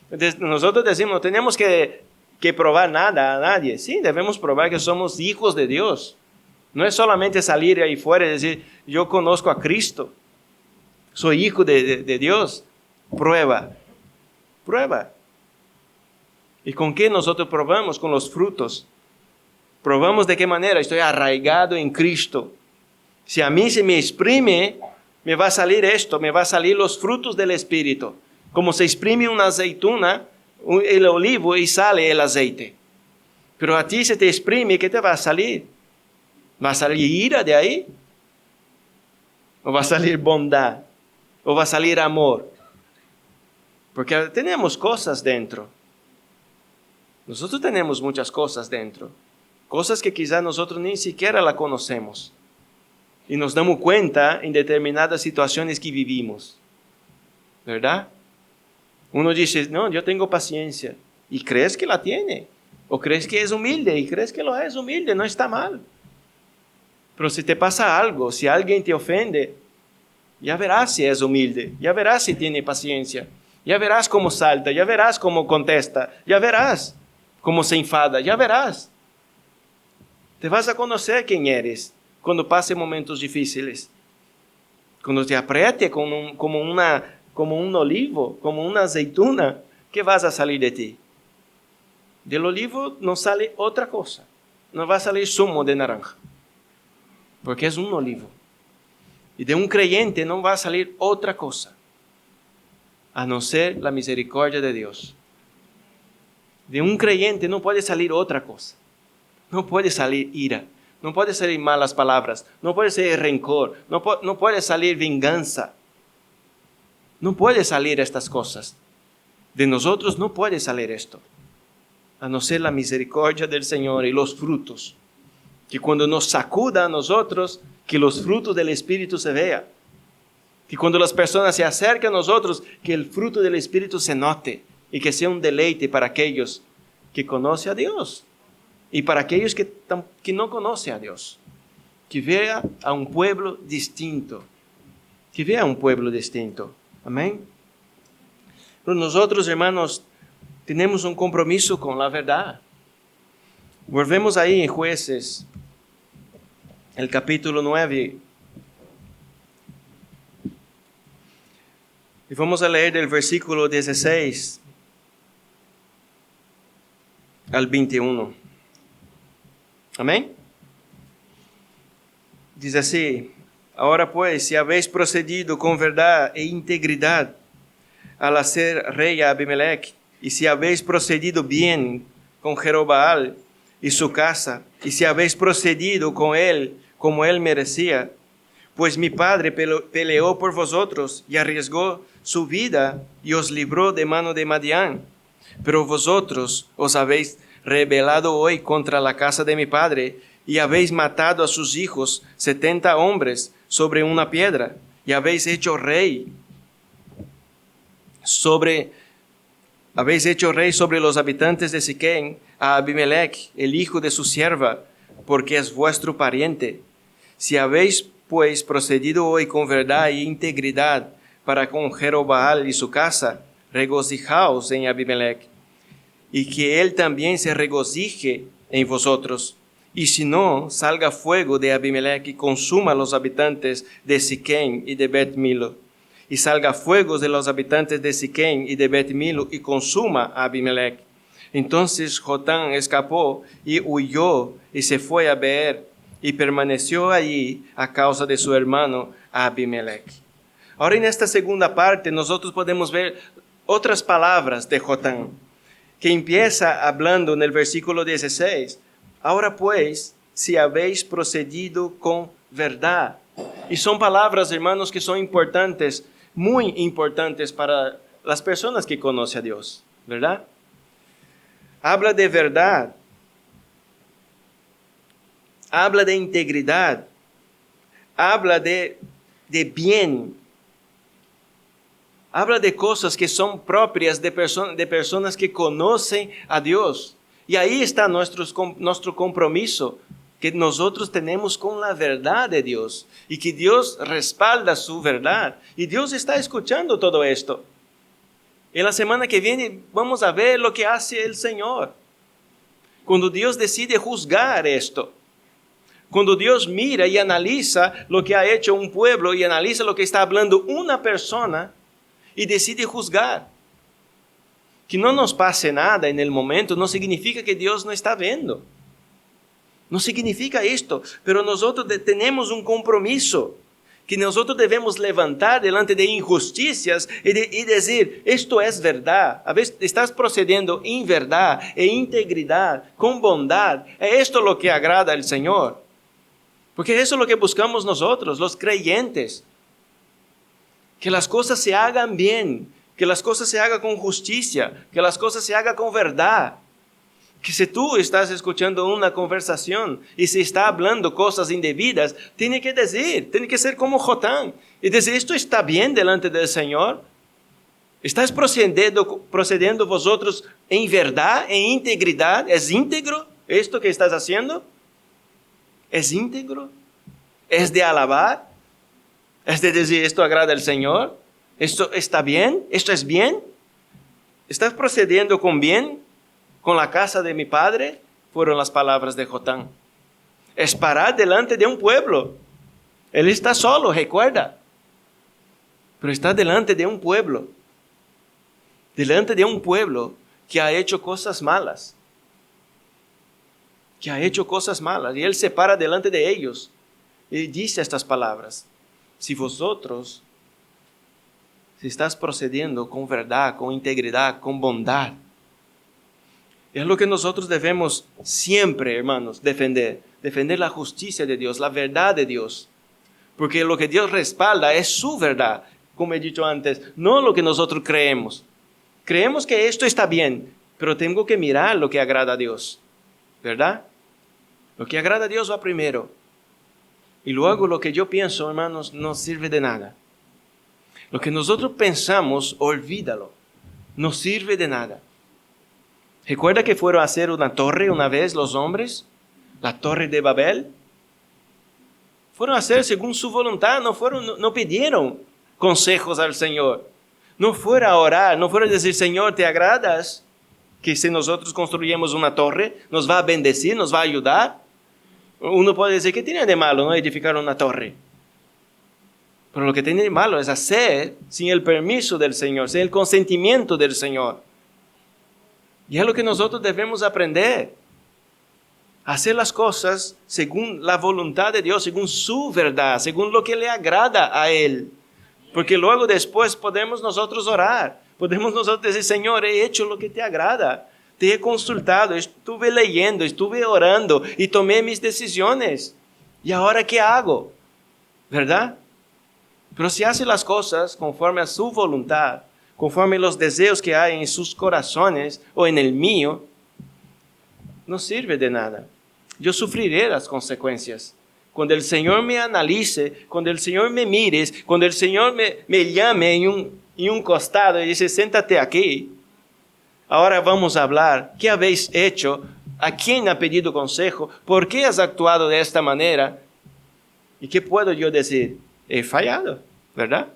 Entonces, nosotros decimos, no tenemos que probar nada a nadie. Sí, debemos probar que somos hijos de Dios. No es solamente salir ahí fuera y decir, yo conozco a Cristo, soy hijo de Dios. Prueba. ¿Y con qué nosotros probamos? Con los frutos. Probamos de qué manera estoy arraigado en Cristo. Si a mí se me exprime, me va a salir esto, me va a salir los frutos del Espíritu. Como se exprime una aceituna, el olivo y sale el aceite. Pero a ti se te exprime, ¿qué te va a salir? ¿Va a salir ira de ahí? ¿O va a salir bondad? ¿O va a salir amor? Porque tenemos cosas dentro. Nosotros tenemos muchas cosas dentro. Cosas que quizás nosotros ni siquiera la conocemos. Y nos damos cuenta en determinadas situaciones que vivimos. ¿Verdad? Uno dice, no, yo tengo paciencia. Y crees que la tiene. O crees que es humilde. Y crees que lo es humilde. No está mal. Pero si te pasa algo, si alguien te ofende, ya verás si es humilde. Ya verás si tiene paciencia. Ya verás cómo salta. Ya verás cómo contesta. Ya verás cómo se enfada. Ya verás. Te vas a conocer quién eres cuando pase momentos difíciles. Cuando te apriete como un olivo, como una aceituna, ¿qué vas a salir de ti? Del olivo no sale otra cosa. No va a salir zumo de naranja. Porque es un olivo. Y de un creyente no va a salir otra cosa. A no ser la misericordia de Dios. De un creyente no puede salir otra cosa. No puede salir ira. No puede salir malas palabras. No puede salir rencor. No puede salir venganza. No puede salir estas cosas. De nosotros no puede salir esto. A no ser la misericordia del Señor y los frutos. Que cuando nos sacuda a nosotros, que los frutos del Espíritu se vean. Que cuando las personas se acercan a nosotros, que el fruto del Espíritu se note. Y que sea un deleite para aquellos que conocen a Dios. Y para aquellos que no conocen a Dios. Que vea a un pueblo distinto. Que vea a un pueblo distinto. Amén. Pero nosotros, hermanos, tenemos un compromiso con la verdad. Volvemos ahí en Jueces, el capítulo 9. Y vamos a leer del versículo 16 al 21. Amén. Dice así: ahora pues, si habéis procedido con verdad e integridad al hacer rey a Abimelech, y si habéis procedido bien con Jeroboam y su casa, y si habéis procedido con él como él merecía, pues mi padre peleó por vosotros y arriesgó su vida y os libró de mano de Madián. Pero vosotros os habéis rebelado hoy contra la casa de mi padre y habéis matado a sus hijos 70 hombres sobre una piedra y habéis hecho rey sobre los habitantes de Siquem a Abimelech, el hijo de su sierva, porque es vuestro pariente. Si habéis pues procedido hoy con verdad e integridad para con Jeroboam y su casa, regocijaos en Abimelech, y que él también se regocije en vosotros. Y si no, salga fuego de Abimelech y consuma a los habitantes de Siquem y de Bet-Milo. Y salga fuego de los habitantes de Siquem y de Bet-Milo y consuma a Abimelech. Entonces Jotán escapó y huyó y se fue a Beer y permaneció allí a causa de su hermano Abimelech. Ahora en esta segunda parte nosotros podemos ver otras palabras de Jotán, que empieza hablando en el versículo 16. Ahora pues, si habéis procedido con verdad. Y son palabras, hermanos, que son importantes, muy importantes para las personas que conocen a Dios, ¿verdad? Habla de verdad. Habla de integridad. Habla de bien. Habla de cosas que son propias de personas que conocen a Dios. Y ahí está nuestro compromiso que nosotros tenemos con la verdad de Dios. Y que Dios respalda su verdad. Y Dios está escuchando todo esto. En la semana que viene vamos a ver lo que hace el Señor. Cuando Dios decide juzgar esto. Cuando Dios mira y analiza lo que ha hecho un pueblo y analiza lo que está hablando una persona y decide juzgar. Que no nos pase nada en el momento no significa que Dios no está viendo. No significa esto, pero nosotros tenemos un compromiso que nosotros debemos levantar delante de injusticias y decir, esto es verdad. A veces estás procediendo en verdad, en integridad, con bondad. Es esto lo que agrada al Señor. Porque eso es lo que buscamos nosotros, los creyentes. Que las cosas se hagan bien, que las cosas se hagan con justicia, que las cosas se hagan con verdad. Que si tú estás escuchando una conversación y se está hablando cosas indebidas, tiene que decir, tiene que ser como Jotán y decir, ¿esto está bien delante del Señor? ¿Estás procediendo vosotros en verdad, en integridad? ¿Es íntegro esto que estás haciendo? ¿Es íntegro? ¿Es de alabar? ¿Es de decir, esto agrada al Señor? ¿Esto está bien? ¿Esto es bien? ¿Estás procediendo con bien? ¿Con la casa de mi padre? Fueron las palabras de Jotán. Es parar delante de un pueblo. Él está solo, recuerda. Pero está delante de un pueblo. Delante de un pueblo que ha hecho cosas malas. Que ha hecho cosas malas. Y él se para delante de ellos. Y dice estas palabras. Si vosotros, si estás procediendo con verdad, con integridad, con bondad, es lo que nosotros debemos siempre, hermanos, defender. Defender la justicia de Dios, la verdad de Dios. Porque lo que Dios respalda es su verdad, como he dicho antes, no lo que nosotros creemos. Creemos que esto está bien, pero tengo que mirar lo que agrada a Dios, ¿verdad? Lo que agrada a Dios va primero. Y luego lo que yo pienso, hermanos, no sirve de nada. Lo que nosotros pensamos, olvídalo. No sirve de nada. ¿Recuerda que fueron a hacer una torre una vez los hombres? La torre de Babel. Fueron a hacer según su voluntad, no pidieron consejos al Señor. No fueron a orar, no fueron a decir, Señor, ¿te agradas que si nosotros construyamos una torre, nos va a bendecir, nos va a ayudar? Uno puede decir, ¿qué tiene de malo no edificar una torre? Pero lo que tiene de malo es hacer sin el permiso del Señor, sin el consentimiento del Señor. Y es lo que nosotros debemos aprender. Hacer las cosas según la voluntad de Dios, según su verdad, según lo que le agrada a Él. Porque luego después podemos nosotros orar. Podemos nosotros decir, Señor, he hecho lo que te agrada. Te he consultado, estuve leyendo, estuve orando y tomé mis decisiones. ¿Y ahora qué hago? ¿Verdad? Pero si hace las cosas conforme a su voluntad, conforme los deseos que hay en sus corazones o en el mío, no sirve de nada. Yo sufriré las consecuencias. Cuando el Señor me analice, cuando el Señor me mire, cuando el Señor me llame en un costado y dice, siéntate aquí, ahora vamos a hablar. ¿Qué habéis hecho? ¿A quién ha pedido consejo? ¿Por qué has actuado de esta manera? ¿Y qué puedo yo decir? He fallado, ¿verdad?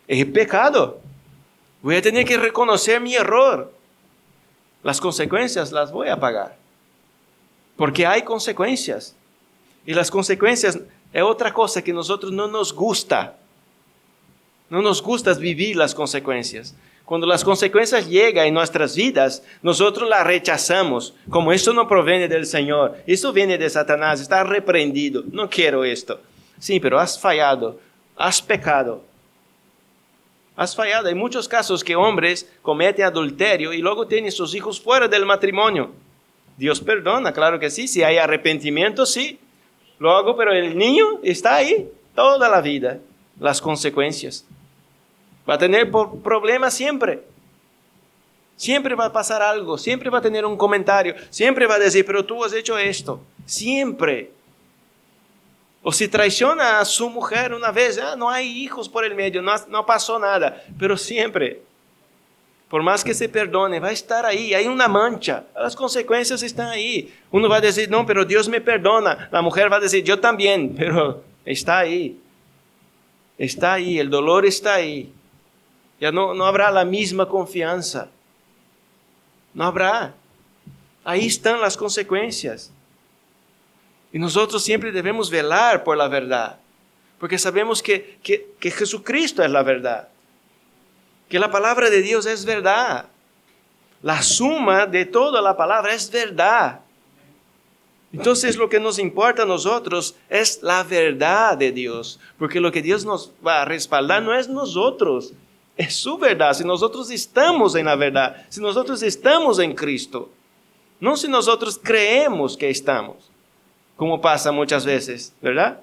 He pecado. Voy a tener que reconocer mi error. Las consecuencias las voy a pagar. Porque hay consecuencias. Y las consecuencias es otra cosa que a nosotros no nos gusta. No nos gusta vivir las consecuencias. Cuando las consecuencias llegan en nuestras vidas, nosotros las rechazamos. Como esto no proviene del Señor, esto viene de Satanás, está reprendido. No quiero esto. Sí, pero has fallado, has pecado. Has fallado. Hay muchos casos que hombres cometen adulterio y luego tienen sus hijos fuera del matrimonio. Dios perdona, claro que sí. Si hay arrepentimiento, sí. Luego, pero el niño está ahí toda la vida. Las consecuencias. Va a tener problemas siempre. Siempre va a pasar algo. Siempre va a tener un comentario. Siempre va a decir, pero tú has hecho esto. Siempre. O si traiciona a su mujer una vez, no hay hijos por el medio, no pasó nada. Pero siempre, por más que se perdone, va a estar ahí, hay una mancha. Las consecuencias están ahí. Uno va a decir, no, pero Dios me perdona. La mujer va a decir, yo también, pero está ahí. Está ahí, el dolor está ahí. Ya no habrá la misma confianza. No habrá. Ahí están las consecuencias. Y nosotros siempre debemos velar por la verdad, porque sabemos que Jesucristo es la verdad, que la palabra de Dios es verdad. La suma de toda la palabra es verdad. Entonces lo que nos importa a nosotros es la verdad de Dios, porque lo que Dios nos va a respaldar no es nosotros, es su verdad. Si nosotros estamos en la verdad, si nosotros estamos en Cristo, no si nosotros creemos que estamos. Como pasa muchas veces, ¿verdad?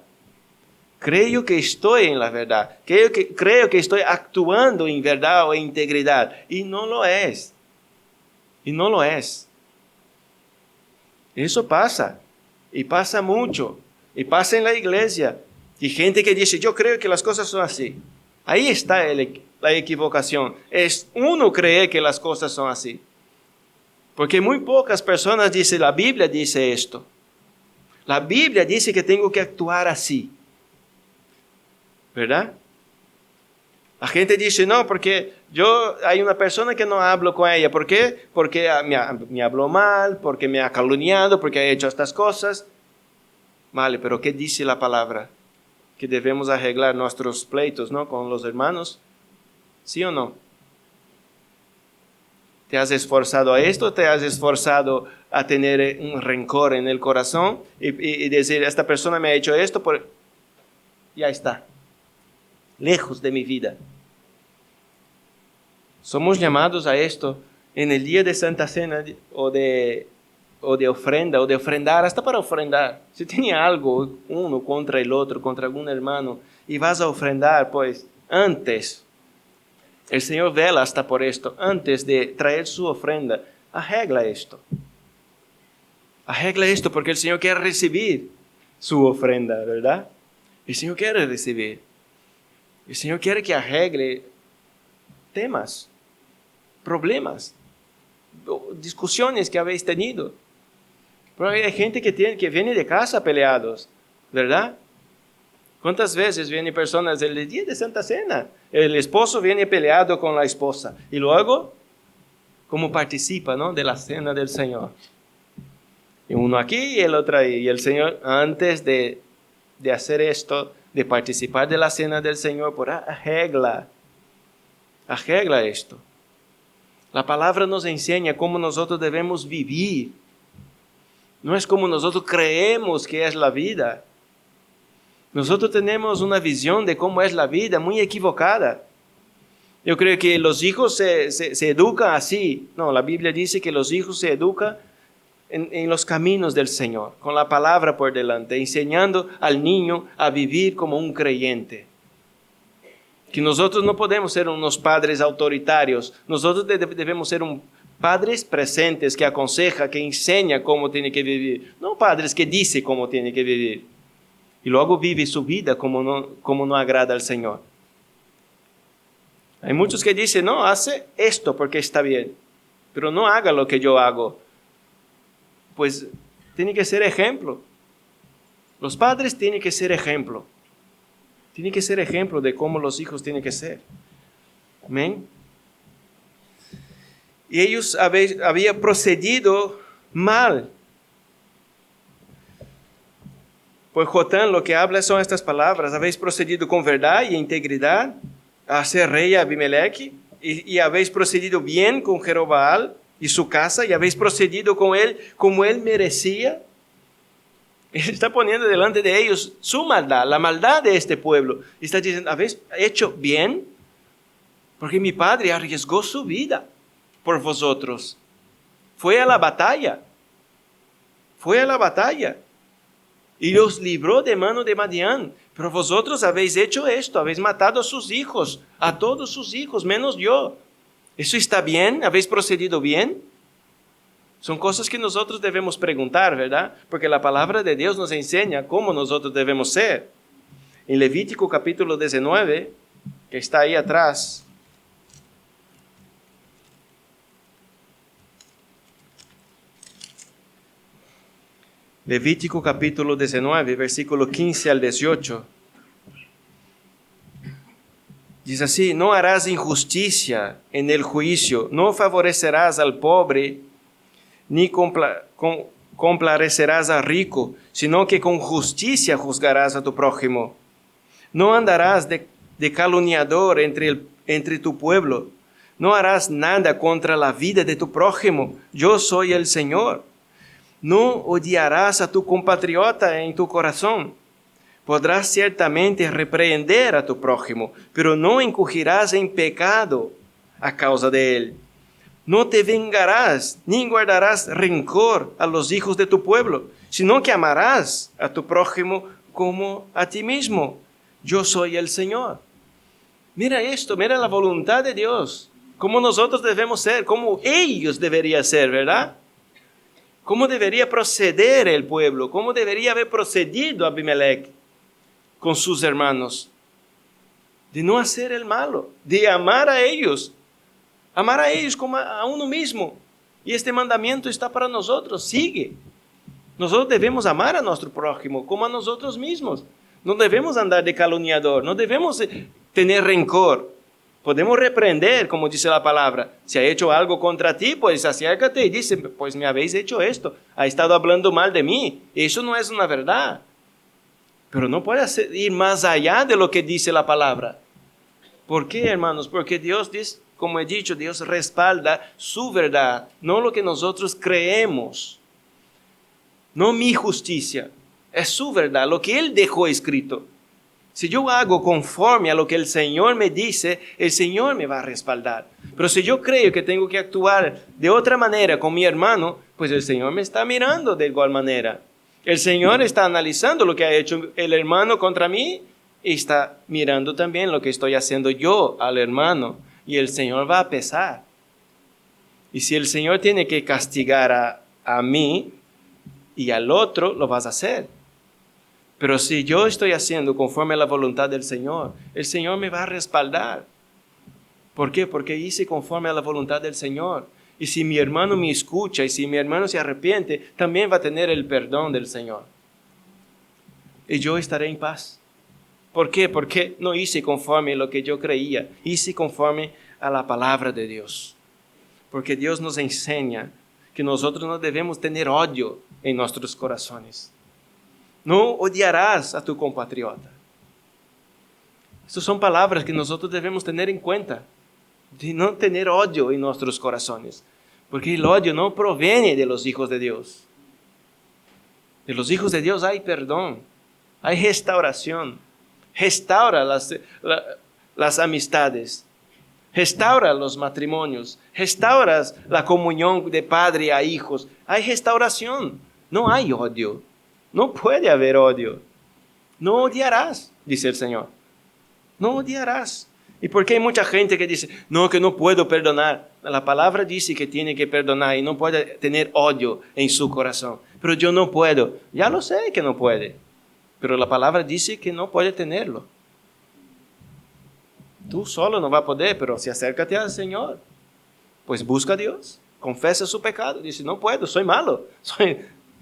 Creo que estoy en la verdad. Creo que estoy actuando en verdad o en integridad. Y no lo es. Y no lo es. Eso pasa. Y pasa mucho. Y pasa en la iglesia. Y gente que dice, yo creo que las cosas son así. Ahí está la equivocación. Es uno cree que las cosas son así. Porque muy pocas personas dicen, la Biblia dice esto. La Biblia dice que tengo que actuar así. ¿Verdad? La gente dice, no, porque hay una persona que no hablo con ella. ¿Por qué? Porque me habló mal, porque me ha calumniado, porque ha hecho estas cosas. Vale, pero ¿qué dice la palabra? Que debemos arreglar nuestros pleitos, ¿no? Con los hermanos. ¿Sí o no? ¿Te has esforzado a esto? ¿Te has esforzado a tener un rencor en el corazón y decir, esta persona me ha hecho esto? Ya está. Lejos de mi vida. Somos llamados a esto en el día de Santa Cena o de ofrenda, o de ofrendar, hasta para ofrendar. Si tiene algo, uno contra el otro, contra algún hermano, y vas a ofrendar, pues, antes. El Señor vela hasta por esto. Antes de traer su ofrenda, arregla esto. Arregla esto porque el Señor quiere recibir su ofrenda, ¿verdad? El Señor quiere recibir. El Señor quiere que arregle temas, problemas, discusiones que habéis tenido. Pero hay gente que viene de casa peleados, ¿verdad? ¿Cuántas veces vienen personas el día de Santa Cena? El esposo viene peleado con la esposa. Y luego, ¿cómo participa, no? De la cena del Señor? Y uno aquí y el otro ahí. Y el Señor, antes de hacer esto, de participar de la cena del Señor, arregla esto. La palabra nos enseña cómo nosotros debemos vivir. No es como nosotros creemos que es la vida. Nosotros tenemos una visión de cómo es la vida muy equivocada. Yo creo que los hijos se educan así. No, la Biblia dice que los hijos se educan en los caminos del Señor, con la palabra por delante, enseñando al niño a vivir como un creyente. Que nosotros no podemos ser unos padres autoritarios, nosotros debemos ser padres presentes que aconseja, que enseña cómo tiene que vivir, no padres que dicen cómo tiene que vivir y luego vive su vida como no agrada al Señor. Hay muchos que dicen, no, hace esto porque está bien, pero no haga lo que yo hago. Pues tiene que ser ejemplo. Los padres tienen que ser ejemplo. Tiene que ser ejemplo de cómo los hijos tienen que ser. Amén. Y ellos habían procedido mal. Pues Jotán lo que habla son estas palabras. Habéis procedido con verdad y integridad a ser rey Abimelech, y habéis procedido bien con Jerobaal y su casa, y habéis procedido con él como él merecía. Él está poniendo delante de ellos su maldad, la maldad de este pueblo. Y está diciendo, ¿habéis hecho bien? Porque mi padre arriesgó su vida por vosotros. Fue a la batalla. Y los libró de mano de Madián. Pero vosotros habéis hecho esto, habéis matado a sus hijos, a todos sus hijos, menos yo. ¿Eso está bien? ¿Habéis procedido bien? Son cosas que nosotros debemos preguntar, ¿verdad? Porque la palabra de Dios nos enseña cómo nosotros debemos ser. En Levítico capítulo 19, que está ahí atrás. Levítico capítulo 19, versículo 15 al 18. Dice así, no harás injusticia en el juicio, no favorecerás al pobre, ni complacerás al rico, sino que con justicia juzgarás a tu prójimo. No andarás de calumniador entre tu pueblo, no harás nada contra la vida de tu prójimo, yo soy el Señor. No odiarás a tu compatriota en tu corazón. Podrás ciertamente reprender a tu prójimo, pero no incurrirás en pecado a causa de él. No te vengarás, ni guardarás rencor a los hijos de tu pueblo, sino que amarás a tu prójimo como a ti mismo. Yo soy el Señor. Mira esto, mira la voluntad de Dios. Cómo nosotros debemos ser, cómo ellos deberían ser, ¿verdad? ¿Cómo debería proceder el pueblo? ¿Cómo debería haber procedido Abimelech con sus hermanos? De no hacer el malo, de amar a ellos como a uno mismo. Y este mandamiento está para nosotros, sigue. Nosotros debemos amar a nuestro prójimo como a nosotros mismos. No debemos andar de calumniador, no debemos tener rencor. Podemos reprender, como dice la palabra. Si ha hecho algo contra ti, pues acércate y dice, pues me habéis hecho esto. Ha estado hablando mal de mí. Eso no es una verdad. Pero no puede ir más allá de lo que dice la palabra. ¿Por qué, hermanos? Porque Dios dice, como he dicho, Dios respalda su verdad, no lo que nosotros creemos. No mi justicia, es su verdad, lo que Él dejó escrito. Si yo hago conforme a lo que el Señor me dice, el Señor me va a respaldar. Pero si yo creo que tengo que actuar de otra manera con mi hermano, pues el Señor me está mirando de igual manera. El Señor está analizando lo que ha hecho el hermano contra mí y está mirando también lo que estoy haciendo yo al hermano. Y el Señor va a pesar. Y si el Señor tiene que castigar a mí y al otro, lo vas a hacer. Pero si yo estoy haciendo conforme a la voluntad del Señor, el Señor me va a respaldar. ¿Por qué? Porque hice conforme a la voluntad del Señor. Y si mi hermano me escucha y si mi hermano se arrepiente, también va a tener el perdón del Señor. Y yo estaré en paz. ¿Por qué? Porque no hice conforme a lo que yo creía. Hice conforme a la palabra de Dios. Porque Dios nos enseña que nosotros no debemos tener odio en nuestros corazones. No odiarás a tu compatriota. Estas son palabras que nosotros debemos tener en cuenta. De no tener odio en nuestros corazones. Porque el odio no proviene de los hijos de Dios. De los hijos de Dios hay perdón. Hay restauración. Restaura las amistades. restaura los matrimonios, restauras la comunión de padre a hijos. Hay restauración, no hay odio, no puede haber odio. No odiarás, dice el Señor, no odiarás. ¿Y por qué hay mucha gente que dice, no, que no puedo perdonar? La palabra dice que tiene que perdonar y no puede tener odio en su corazón. Pero yo no puedo. Ya lo sé que no puede. Pero la palabra dice que no puede tenerlo. Tú solo no vas a poder, pero si acércate al Señor, pues busca a Dios, confesa su pecado. Dice, no puedo, soy malo.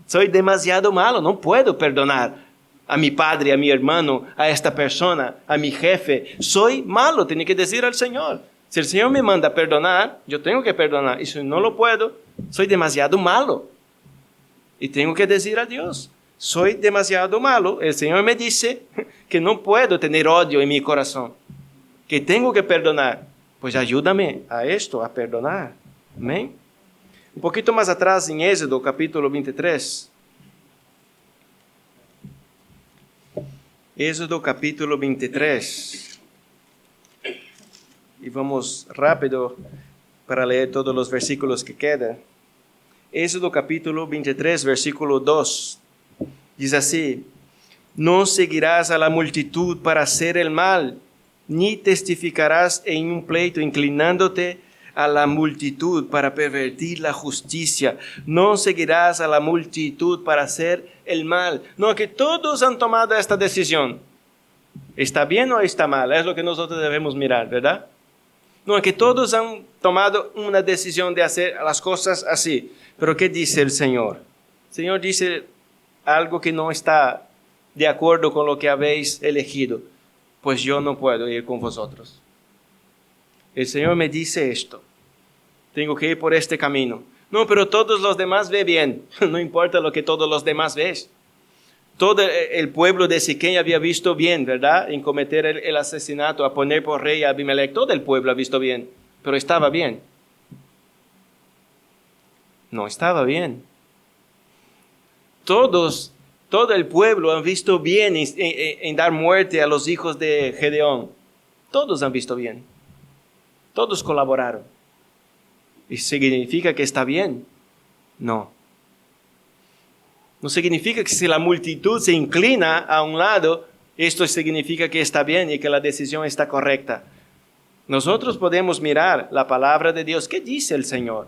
Soy demasiado malo, no puedo perdonar a mi padre, a mi hermano, a esta persona, a mi jefe. Soy malo, tiene que decir al Señor. Si el Señor me manda a perdonar, yo tengo que perdonar. Y si no lo puedo, soy demasiado malo. Y tengo que decir a Dios, soy demasiado malo. El Señor me dice que no puedo tener odio en mi corazón, que tengo que perdonar. Pues ayúdame a esto, a perdonar. Amén. Un poquito más atrás, en Éxodo, capítulo 23. Éxodo capítulo 23. Y vamos rápido para leer todos los versículos que quedan. Éxodo capítulo 23, versículo 2. Dice así: no seguirás a la multitud para hacer el mal, ni testificarás en un pleito inclinándote a la multitud para pervertir la justicia. No seguirás a la multitud para hacer el mal. No, que todos han tomado esta decisión. ¿Está bien o está mal? Es lo que nosotros debemos mirar, ¿verdad? No, que todos han tomado una decisión de hacer las cosas así. Pero ¿qué dice el Señor? El Señor dice algo que no está de acuerdo con lo que habéis elegido. Pues yo no puedo ir con vosotros. El Señor me dice esto. Tengo que ir por este camino. No, pero todos los demás ven bien. No importa lo que todos los demás ven. Todo el pueblo de Siquem había visto bien, ¿verdad? En cometer el asesinato, a poner por rey a Abimelech. Todo el pueblo ha visto bien. Pero estaba bien. No estaba bien. Todo el pueblo ha visto bien en dar muerte a los hijos de Gedeón. Todos han visto bien. Todos colaboraron. ¿Y significa que está bien? No. No significa que si la multitud se inclina a un lado, esto significa que está bien y que la decisión está correcta. Nosotros podemos mirar la palabra de Dios. ¿Qué dice el Señor?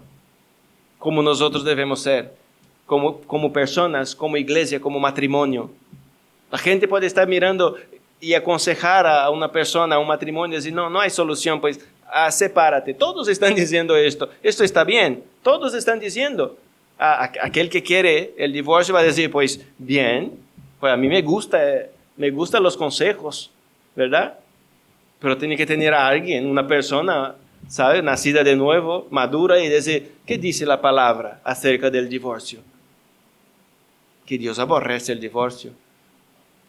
¿Cómo nosotros debemos ser? Como personas, como iglesia, como matrimonio. La gente puede estar mirando y aconsejar a una persona, a un matrimonio, y decir, no hay solución, pues sepárate. Todos están diciendo esto está bien, todos están diciendo. Aquel que quiere el divorcio va a decir, pues bien, pues a mí me gustan los consejos, ¿verdad? Pero tiene que tener a alguien, una persona, ¿sabe? Nacida de nuevo, madura, y decir, ¿qué dice la palabra acerca del divorcio? Que Dios aborrece el divorcio.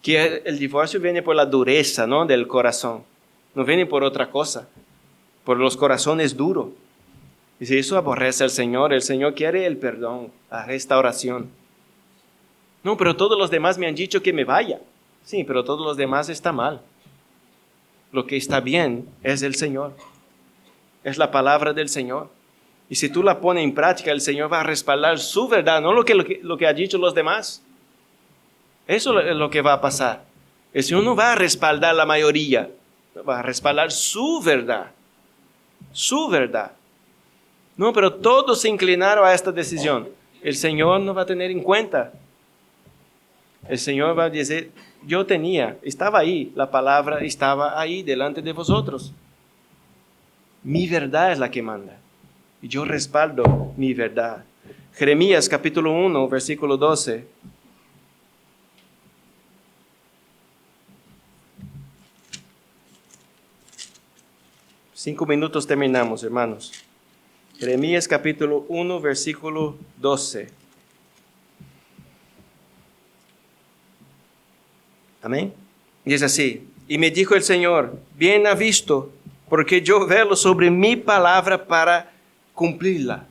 Que el divorcio viene por la dureza, ¿no? Del corazón. No viene por otra cosa. Por los corazones duros. Y si eso aborrece al Señor, el Señor quiere el perdón, la restauración. No, pero todos los demás me han dicho que me vaya. Sí, pero todos los demás está mal. Lo que está bien es el Señor. Es la palabra del Señor. Y si tú la pones en práctica, el Señor va a respaldar su verdad, no lo que han dicho los demás. Eso es lo que va a pasar. El Señor no va a respaldar la mayoría, va a respaldar su verdad. Su verdad. No, pero todos se inclinaron a esta decisión. El Señor no va a tener en cuenta. El Señor va a decir, estaba ahí, la palabra estaba ahí delante de vosotros. Mi verdad es la que manda. Y yo respaldo mi verdad. Jeremías capítulo 1, versículo 12. Cinco minutos terminamos, hermanos. Jeremías capítulo 1, versículo 12. Amén. Dice así: y me dijo el Señor, bien ha visto, porque yo velo sobre mi palabra para cumplirla.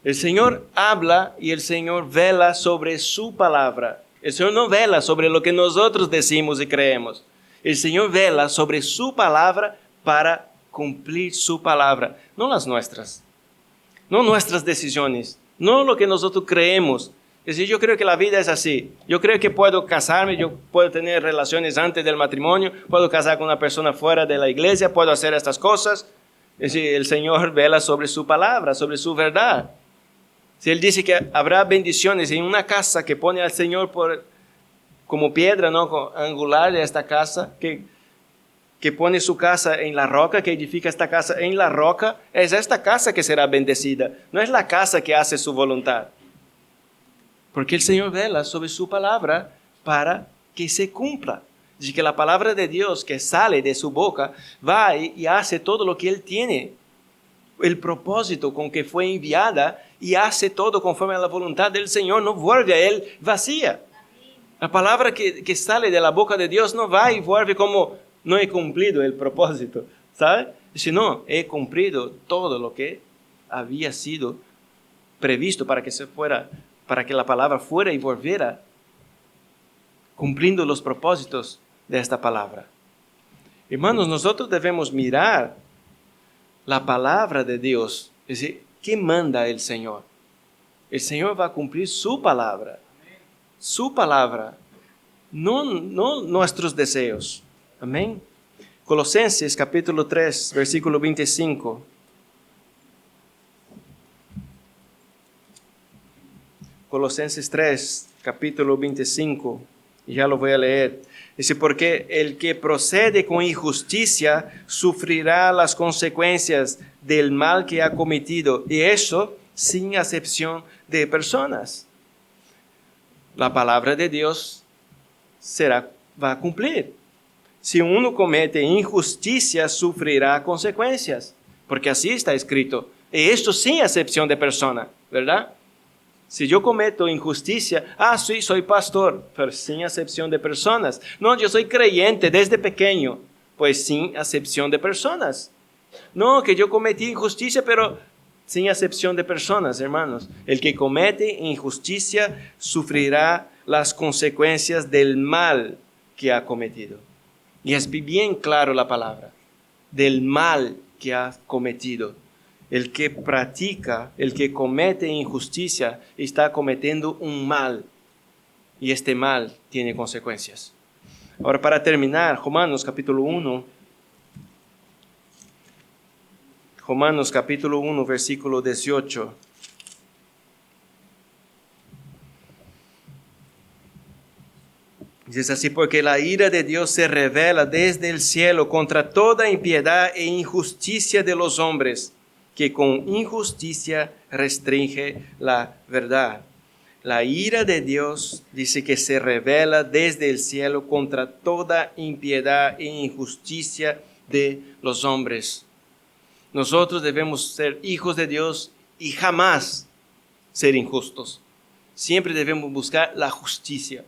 El Señor habla y el Señor vela sobre su palabra. El Señor no vela sobre lo que nosotros decimos y creemos. El Señor vela sobre su palabra para cumplir su palabra, no las nuestras, no nuestras decisiones, no lo que nosotros creemos. Es decir, yo creo que la vida es así. Yo creo que puedo casarme, yo puedo tener relaciones antes del matrimonio, puedo casar con una persona fuera de la iglesia, puedo hacer estas cosas. Es decir, el Señor vela sobre su palabra, sobre su verdad. Si Él dice que habrá bendiciones en una casa que pone al Señor como piedra, ¿no?, angular de esta casa, que pone su casa en la roca, que edifica esta casa en la roca, es esta casa que será bendecida. No es la casa que hace su voluntad. Porque el Señor vela sobre su palabra para que se cumpla. Y que la palabra de Dios que sale de su boca va y hace todo lo que Él tiene, el propósito con que fue enviada, y hace todo conforme a la voluntad del Señor, no vuelve a Él vacía. La palabra que sale de la boca de Dios no va y vuelve como no he cumplido el propósito, ¿sabe? Sino he cumplido todo lo que había sido previsto para que la palabra fuera y volviera, cumpliendo los propósitos de esta palabra. Hermanos, nosotros debemos mirar la palabra de Dios, es decir, ¿qué manda el Señor? El Señor va a cumplir su palabra, no nuestros deseos. Amén. Colosenses capítulo 3, versículo 25. Colosenses 3, capítulo 25, y ya lo voy a leer. Dice, porque el que procede con injusticia sufrirá las consecuencias del mal que ha cometido, y eso sin acepción de personas. La palabra de Dios va a cumplir. Si uno comete injusticia, sufrirá consecuencias, porque así está escrito. Y esto sin acepción de persona, ¿verdad? Si yo cometo injusticia, sí, soy pastor, pero sin acepción de personas. No, yo soy creyente desde pequeño, pues sin acepción de personas. No, que yo cometí injusticia, pero sin acepción de personas, hermanos. El que comete injusticia sufrirá las consecuencias del mal que ha cometido. Y es bien claro la palabra, del mal que ha cometido. El que practica, el que comete injusticia, está cometiendo un mal. Y este mal tiene consecuencias. Ahora, para terminar, Romanos capítulo 1. Romanos capítulo 1, versículo 18. Dice así, porque la ira de Dios se revela desde el cielo contra toda impiedad e injusticia de los hombres, que con injusticia restringe la verdad. La ira de Dios dice que se revela desde el cielo contra toda impiedad e injusticia de los hombres. Nosotros debemos ser hijos de Dios y jamás ser injustos. Siempre debemos buscar la justicia.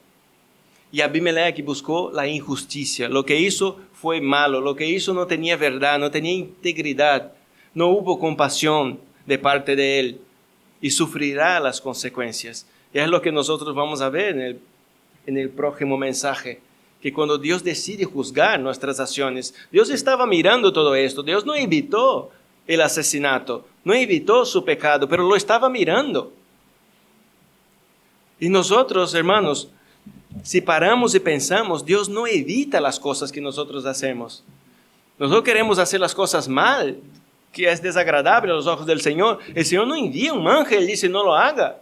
Y Abimelech buscó la injusticia. Lo que hizo fue malo. Lo que hizo no tenía verdad, no tenía integridad. No hubo compasión de parte de él. Y sufrirá las consecuencias. Y es lo que nosotros vamos a ver en el próximo mensaje. Que cuando Dios decide juzgar nuestras acciones, Dios estaba mirando todo esto. Dios no evitó el asesinato, no evitó su pecado, pero lo estaba mirando. Y nosotros, hermanos, si paramos y pensamos, Dios no evita las cosas que nosotros hacemos. Nosotros queremos hacer las cosas mal, que es desagradable a los ojos del Señor. El Señor no envía un ángel y dice, no lo haga.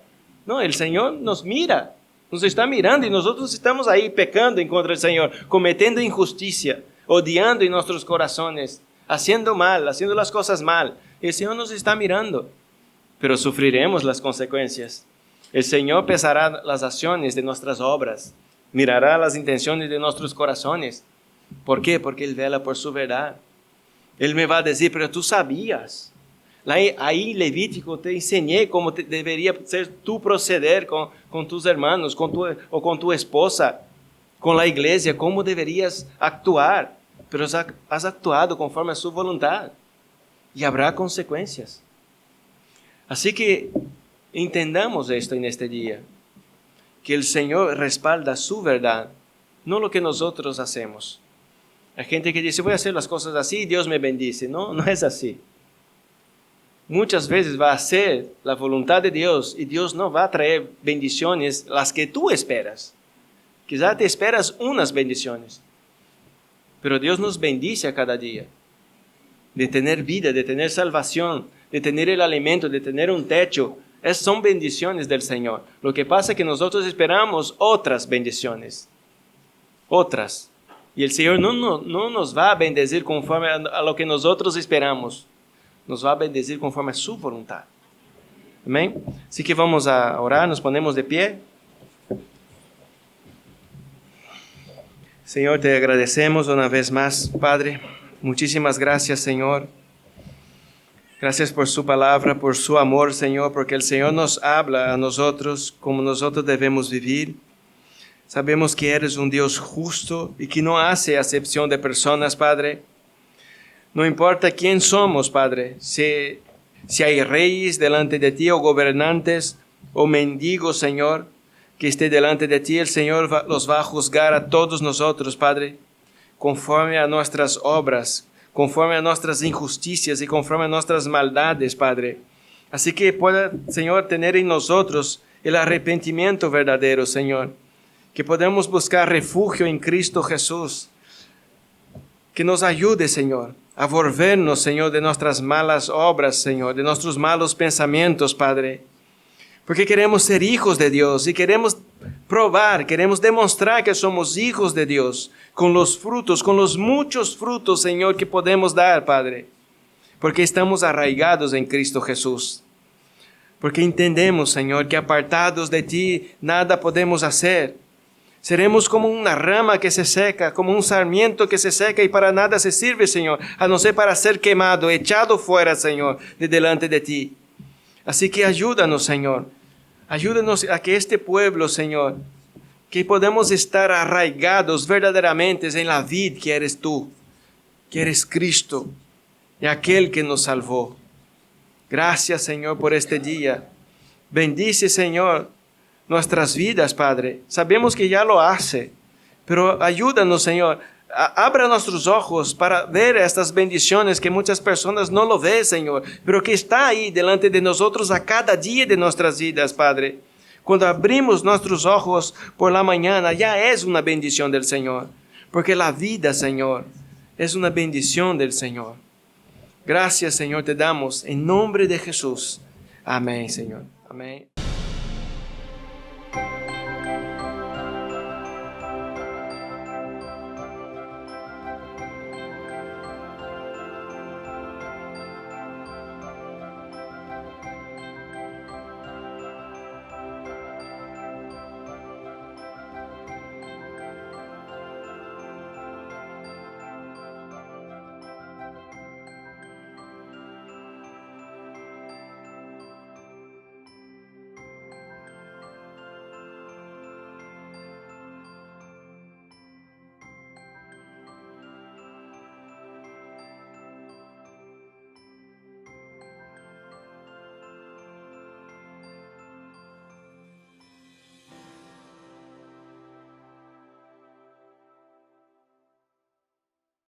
No, el Señor nos mira, nos está mirando y nosotros estamos ahí pecando en contra del Señor, cometiendo injusticia, odiando en nuestros corazones, haciendo mal, haciendo las cosas mal. El Señor nos está mirando, pero sufriremos las consecuencias. El Señor pesará las acciones de nuestras obras, mirará las intenciones de nuestros corazones. ¿Por qué? Porque Él vela por su verdad. Él me va a decir, pero tú sabías. Ahí Levítico te enseñé cómo debería ser tu proceder con tus hermanos, o con tu esposa, con la iglesia, cómo deberías actuar. Pero has actuado conforme a su voluntad y habrá consecuencias. Así que entendamos esto en este día, que el Señor respalda su verdad, no lo que nosotros hacemos. Hay gente que dice, voy a hacer las cosas así y Dios me bendice. No, no es así. Muchas veces va a ser la voluntad de Dios y Dios no va a traer bendiciones las que tú esperas. Quizá te esperas unas bendiciones, pero Dios nos bendice a cada día. De tener vida, de tener salvación, de tener el alimento, de tener un techo. Esas son bendiciones del Señor. Lo que pasa es que nosotros esperamos otras bendiciones. Otras. Y el Señor no nos va a bendecir conforme a lo que nosotros esperamos. Nos va a bendecir conforme a su voluntad. Amén. Así que vamos a orar, nos ponemos de pie. Señor, te agradecemos una vez más, Padre. Muchísimas gracias, Señor. Gracias por su palabra, por su amor, Señor, porque el Señor nos habla a nosotros como nosotros debemos vivir. Sabemos que eres un Dios justo y que no hace acepción de personas, Padre. No importa quién somos, Padre, si hay reyes delante de ti o gobernantes o mendigos, Señor, que esté delante de ti, el Señor los va a juzgar a todos nosotros, Padre, conforme a nuestras obras, conforme a nuestras injusticias y conforme a nuestras maldades, Padre. Así que pueda, Señor, tener en nosotros el arrepentimiento verdadero, Señor, que podamos buscar refugio en Cristo Jesús, que nos ayude, Señor, a volvernos, Señor, de nuestras malas obras, Señor, de nuestros malos pensamientos, Padre. Porque queremos ser hijos de Dios y queremos probar, queremos demostrar que somos hijos de Dios con los frutos, con los muchos frutos, Señor, que podemos dar, Padre. Porque estamos arraigados en Cristo Jesús. Porque entendemos, Señor, que apartados de ti nada podemos hacer. Seremos como una rama que se seca, como un sarmiento que se seca y para nada se sirve, Señor, a no ser para ser quemado, echado fuera, Señor, de delante de ti. Así que ayúdanos, Señor. Ayúdanos a que este pueblo, Señor, que podamos estar arraigados verdaderamente en la vid que eres tú, que eres Cristo y aquel que nos salvó. Gracias, Señor, por este día. Bendice, Señor, nuestras vidas, Padre. Sabemos que ya lo hace, pero ayúdanos, Señor. Abra nuestros ojos para ver estas bendiciones que muchas personas no lo ven, Señor, pero que está ahí delante de nosotros a cada día de nuestras vidas, Padre. Cuando abrimos nuestros ojos por la mañana, ya es una bendición del Señor, porque la vida, Señor, es una bendición del Señor. Gracias, Señor, te damos en nombre de Jesús. Amén, Señor. Amén.